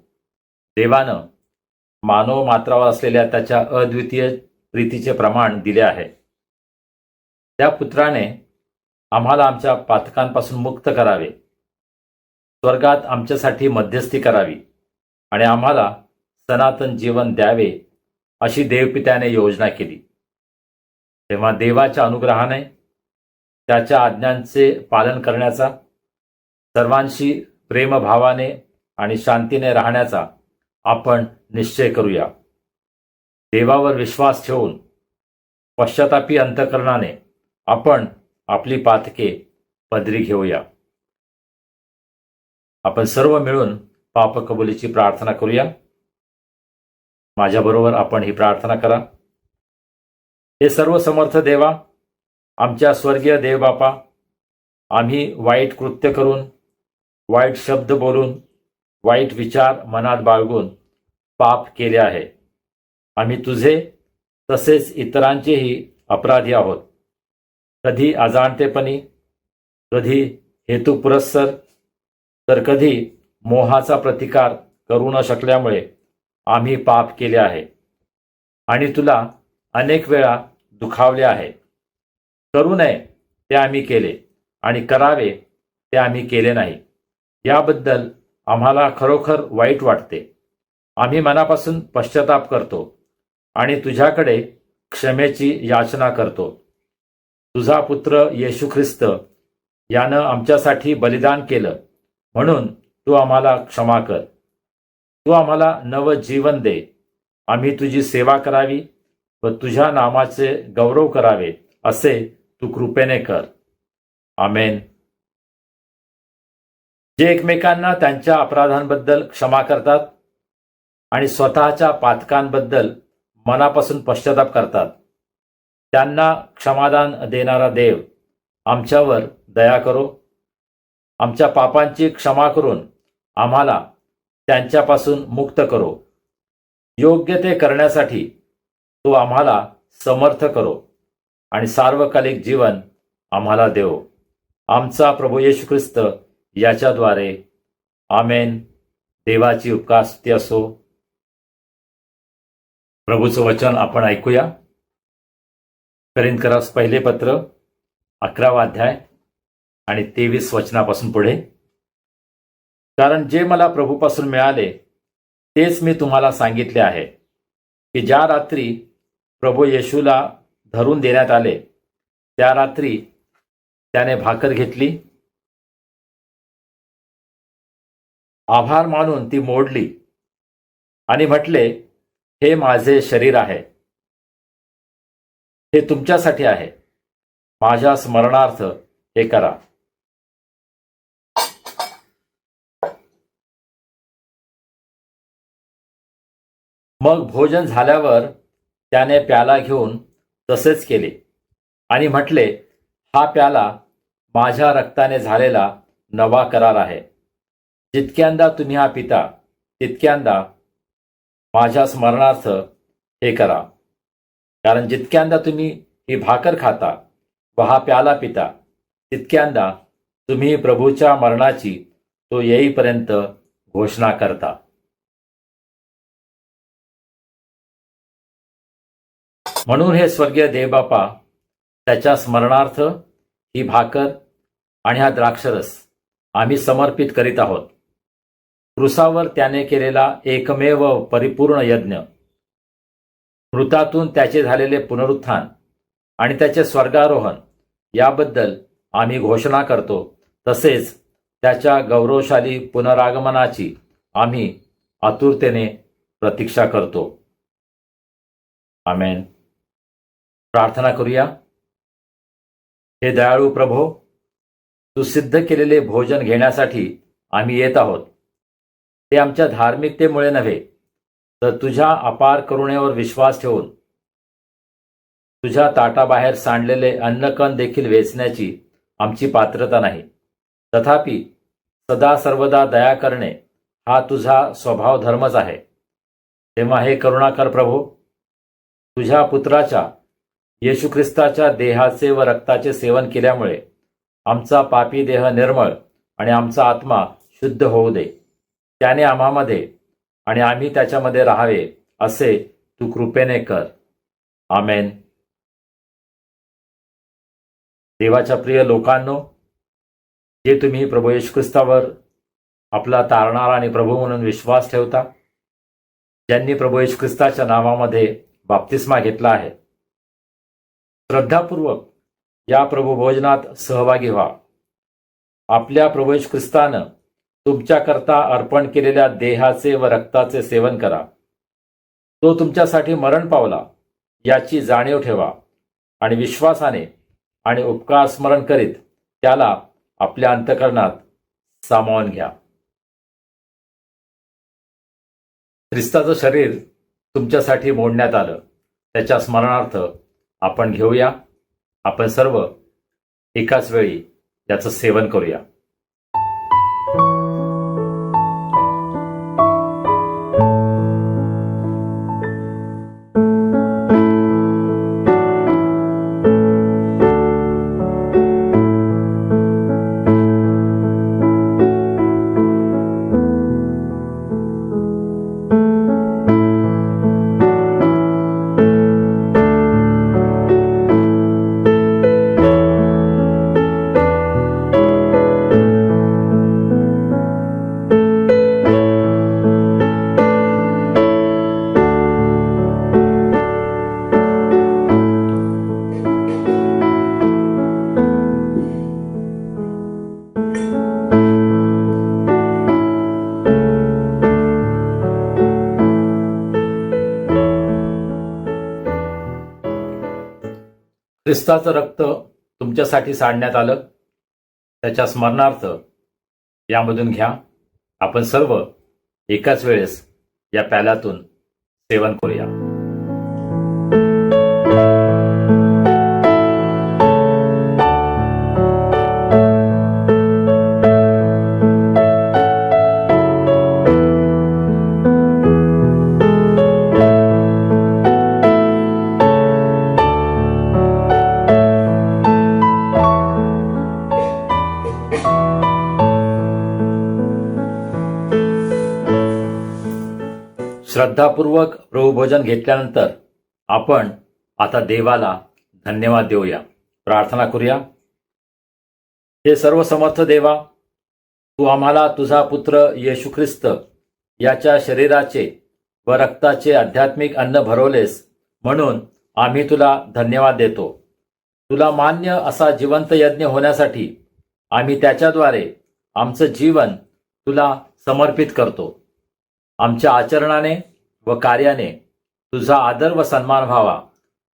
देवानं मानव मात्रावर असलेल्या त्याच्या अद्वितीय प्रीतीचे प्रमाण दिले आहे. त्या पुत्राने आम्हाला आमच्या पातकांपासून मुक्त करावे, स्वर्गात आमच्यासाठी मध्यस्थी करावी आणि आम्हाला सनातन जीवन द्यावे अशी देवपित्याने योजना केली. तेव्हा देवाच्या अनुग्रहाने त्याच्या आज्ञांचे पालन करण्याचा, सर्वांशी प्रेमभावाने आणि शांतीने राहण्याचा आपण निश्चय करूया. देवावर विश्वास ठेवून पश्चातापी अंतःकरणाने आपण आपली पातके पदरी घेऊया. आपण सर्व मिळून पापकबुलीची प्रार्थना करूया. माझ्याबरोबर आपण ही प्रार्थना करा. हे सर्व समर्थ देवा, आमच्या स्वर्गीय देवबापा, आम्ही वाईट कृत्य करून, वाईट शब्द बोलून, वाईट विचार मनात बाळगून पाप केले आहे. आम्ही तुझे तसेच इतरांचेही अपराधी आहोत. कधी अजाणतेपणी, कधी हेतुपुरस्सर, तर कधी मोहाचा प्रतिकार करू न शकल्यामुळे आम्ही पाप केले आहे आणि तुला अनेक वेळा दुखावले आहे. करू नये ते आम्ही केले आणि करावे ते आम्ही केले नाही. याबद्दल आम्हाला खरोखर वाईट वाटते. आम्ही मनापासून पश्चाताप करतो आणि तुझ्याकडे क्षमेची याचना करतो. तुझा पुत्र येशू ख्रिस्त यानं आमच्यासाठी बलिदान केलं म्हणून तू आम्हाला क्षमा कर. तू आम्हाला नवं जीवन दे. आम्ही तुझी सेवा करावी व तुझ्या नामाचे गौरव करावे असे तू कृपेने कर. आमेन. जे एकमेकांना त्यांच्या अपराधांबद्दल क्षमा करतात आणि स्वतःच्या पातकांबद्दल मनापासून पश्चाताप करतात, त्यांना क्षमादान देणारा देव आमच्यावर दया करो. आमच्या पापांची क्षमा करून आम्हाला त्यांच्यापासून मुक्त करो. योग्य ते करण्यासाठी तो आम्हाला समर्थ करो आणि सार्वकालिक जीवन आम्हाला देव. आमचा प्रभू येशू ख्रिस्त याच्याद्वारे. आमेन. देवाची उपकारस्तुती असो. प्रभूचं वचन आपण ऐकूया. करिंथकरास पहिले पत्र 11वा अध्याय आणि 23 वचनापासून पुढे. कारण जे मला प्रभूपासून मिळाले तेच मी तुम्हाला सांगितले आहे की ज्या रात्री प्रभू येशूला धरून देण्यात आले त्या रात्री त्याने भाकर घेतली, आभार मानून ती मोडली आणि म्हटले, हे माझे शरीर आहे, हे तुमच्यासाठी आहे. माझ्या स्मरणार्थ हे करा. मग भोजन झाल्यावर त्याने प्याला घेऊन तसेच केले आणि म्हटले, हा प्याला माझ्या रक्ताने झालेला नवा करार आहे. जितक्यांदा तुम्ही हा पिता तितक्यांदा माझ्या स्मरणार्थ हे करा. कारण जितक्यांदा तुम्ही ही भाकर खाता व हा प्याला पिता तितक्यांदा तुम्ही प्रभूच्या मरणाची तो येईपर्यंत घोषणा करता. म्हणून हे स्वर्गीय देवबापा, त्याच्या स्मरणार्थ ही भाकर आणि हा द्राक्षरस आम्ही समर्पित करीत आहोत. क्रूसावर त्याने केलेला एकमेव परिपूर्ण यज्ञ, मृतातून त्याचे झालेले पुनरुत्थान आणि त्याचे स्वर्गारोहण याबद्दल आम्ही घोषणा करतो. तसेच त्याच्या गौरवशाली पुनरागमनाची आम्ही आतुरतेने प्रतीक्षा करतो. आमेन. प्रार्थना करूया. हे दयाळू प्रभो, तू सिद्ध केलेले भोजन घेण्यासाठी आम्ही येत आहोत. ते आमच्या धार्मिकतेमुळे नव्हे, तर तुझ्या अपार करुणेवर विश्वास ठेवून तुझ्या ताटाबाहेर सांडलेले अन्नकण देखील वेचण्याची आमची पात्रता नाही. तथापि सदा सर्वदा दया करणे हा तुझा स्वभाव धर्मच आहे. तेव्हा हे करुणा कर प्रभो, तुझ्या पुत्राच्या येशू ख्रिस्ताच्या देहाचे व रक्ताचे सेवन केल्यामुळे आमचा पापी देह निर्मळ आणि आमचा आत्मा शुद्ध होऊ दे. त्याने आम्हामध्ये आणि आम्ही त्याच्यामध्ये राहावे असे तू कृपेने कर. आमेन. देवाच्या प्रिय लोकांनो, जे तुम्ही प्रभू येशू ख्रिस्तावर आपला तारणारा आणि प्रभू म्हणून विश्वास ठेवता, ज्यांनी प्रभू येशू ख्रिस्ताच्या नावामध्ये बाप्तिस्मा घेतला आहे, श्रद्धापूर्वक या प्रभू भोजनात सहभागी व्हा. आपल्या प्रभू येशू ख्रिस्तानं तुमच्याकरता अर्पण केलेल्या देहाचे व रक्ताचे सेवन करा. तो तुमच्यासाठी मरण पावला याची जाणीव ठेवा आणि विश्वासाने आणि उपकार स्मरण करीत त्याला आपल्या अंतःकरणात सामावून घ्या. ख्रिस्ताचं शरीर तुमच्यासाठी मोडण्यात आलं, त्याच्या स्मरणार्थ आपण घेऊया. आपण सर्व एकाच वेळी याचं सेवन करूया. ख्रिस्ताचं रक्त तुमच्यासाठी सांडण्यात आलं, त्याच्या स्मरणार्थ यामधून घ्या. आपण सर्व एकाच वेळेस या प्याल्यातून सेवन करूया. श्रद्धापूर्वक प्रभुभोजन घेतल्यानंतर आपण आता देवाला धन्यवाद देऊया. प्रार्थना करूया. हे सर्व समर्थ देवा, तू आम्हाला तुझा पुत्र येशू ख्रिस्त याच्या शरीराचे व रक्ताचे आध्यात्मिक अन्न भरवलेस, म्हणून आम्ही तुला धन्यवाद देतो. तुला मान्य असा जिवंत यज्ञ होण्यासाठी आम्ही त्याच्याद्वारे आमचं जीवन तुला समर्पित करतो. आमच्या आचरणाने व कार्याने तुझा आदर व सन्मान व्हावा,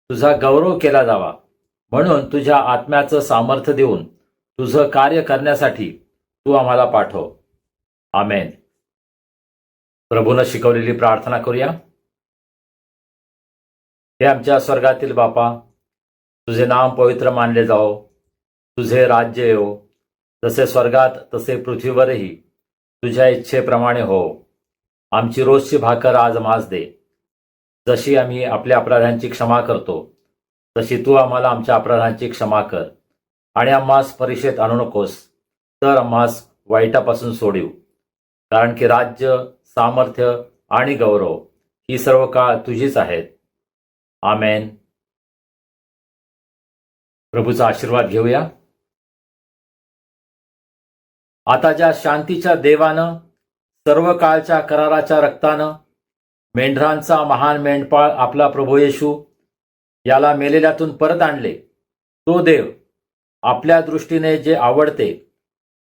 तुझा गौरव केला जावा, म्हणून तुझ्या आत्म्याचं सामर्थ्य देऊन तुझं कार्य करण्यासाठी तू आम्हाला पाठव. आमेन. प्रभूनं शिकवलेली प्रार्थना करूया. हे आमच्या स्वर्गातील बापा, तुझे नाम पवित्र मानले जाओ, तुझे राज्य येवो, जसे स्वर्गात तसे पृथ्वीवरही तुझ्या इच्छेप्रमाणे हो. आमची रोजची भाकर आज आम्हास दे. जशी आम्ही आपल्या अपराधांची क्षमा करतो, तशी तू आम्हाला आमच्या अपराधांची क्षमा कर. आणि आम्हास परीक्षेत आणू नकोस, तर आम्हास वाईटापासून सोडीव. कारण की राज्य, सामर्थ्य आणि गौरव ही सर्व काळ तुझीच आहेत. आमेन. प्रभूचा आशीर्वाद घेऊया. आता ज्या शांतीच्या देवानं सर्व काळच्या कराराच्या रक्तानं मेंढरांचा महान मेंढपाळ आपला प्रभू येशू याला मेलेल्यातून परत आणले, तो देव आपल्या दृष्टीने जे आवडते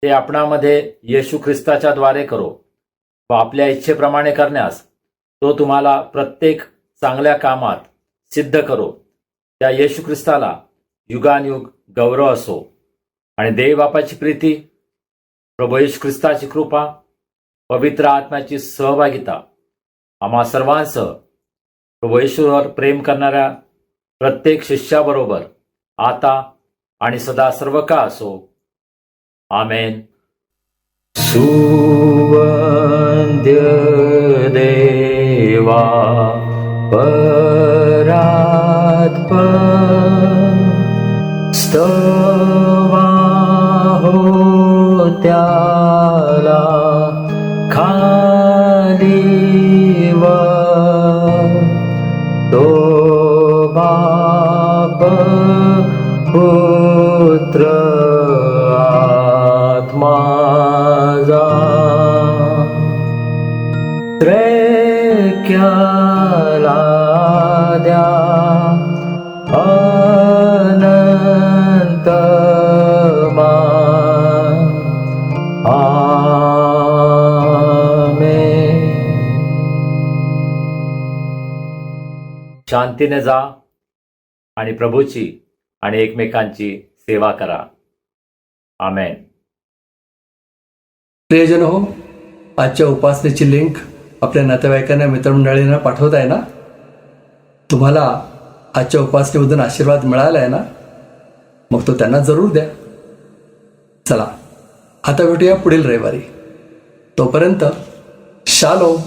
ते आपणामध्ये येशू ख्रिस्ताच्या द्वारे करो व आपल्या इच्छेप्रमाणे करण्यास तो तुम्हाला प्रत्येक चांगल्या कामात सिद्ध करो. त्या येशू ख्रिस्ताला युगानयुग गौरव असो. आणि देव बापाची प्रीती, प्रभू येशू ख्रिस्ताची कृपा, पवित्र आत्म्याची सहभागिता आम्हा सर्वांसह प्रभू येशूवर प्रेम करणाऱ्या प्रत्येक शिष्याबरोबर आता आणि सदा सर्व काळ असो. आमेन. सुवंद्य देवा परात्पर स्तवा हो त्याला खाली व तो पुत्र आत्मा जा त्रैक्याला द्या अनंत मान आमेन. शांतीने जा आणि प्रभूची आणि एकमेकांची सेवा करा. आमेन. प्रियजन हो, आजच्या उपासनेची लिंक आपल्या नातेवाईकांना मित्रमंडळींना पाठवत आहे ना. तुम्हाला आजच्या उपासनेमधून आशीर्वाद मिळाला आहे ना, मग तो त्यांना जरूर द्या. चला आता भेटूया पुढील रविवारी. तोपर्यंत शालोम.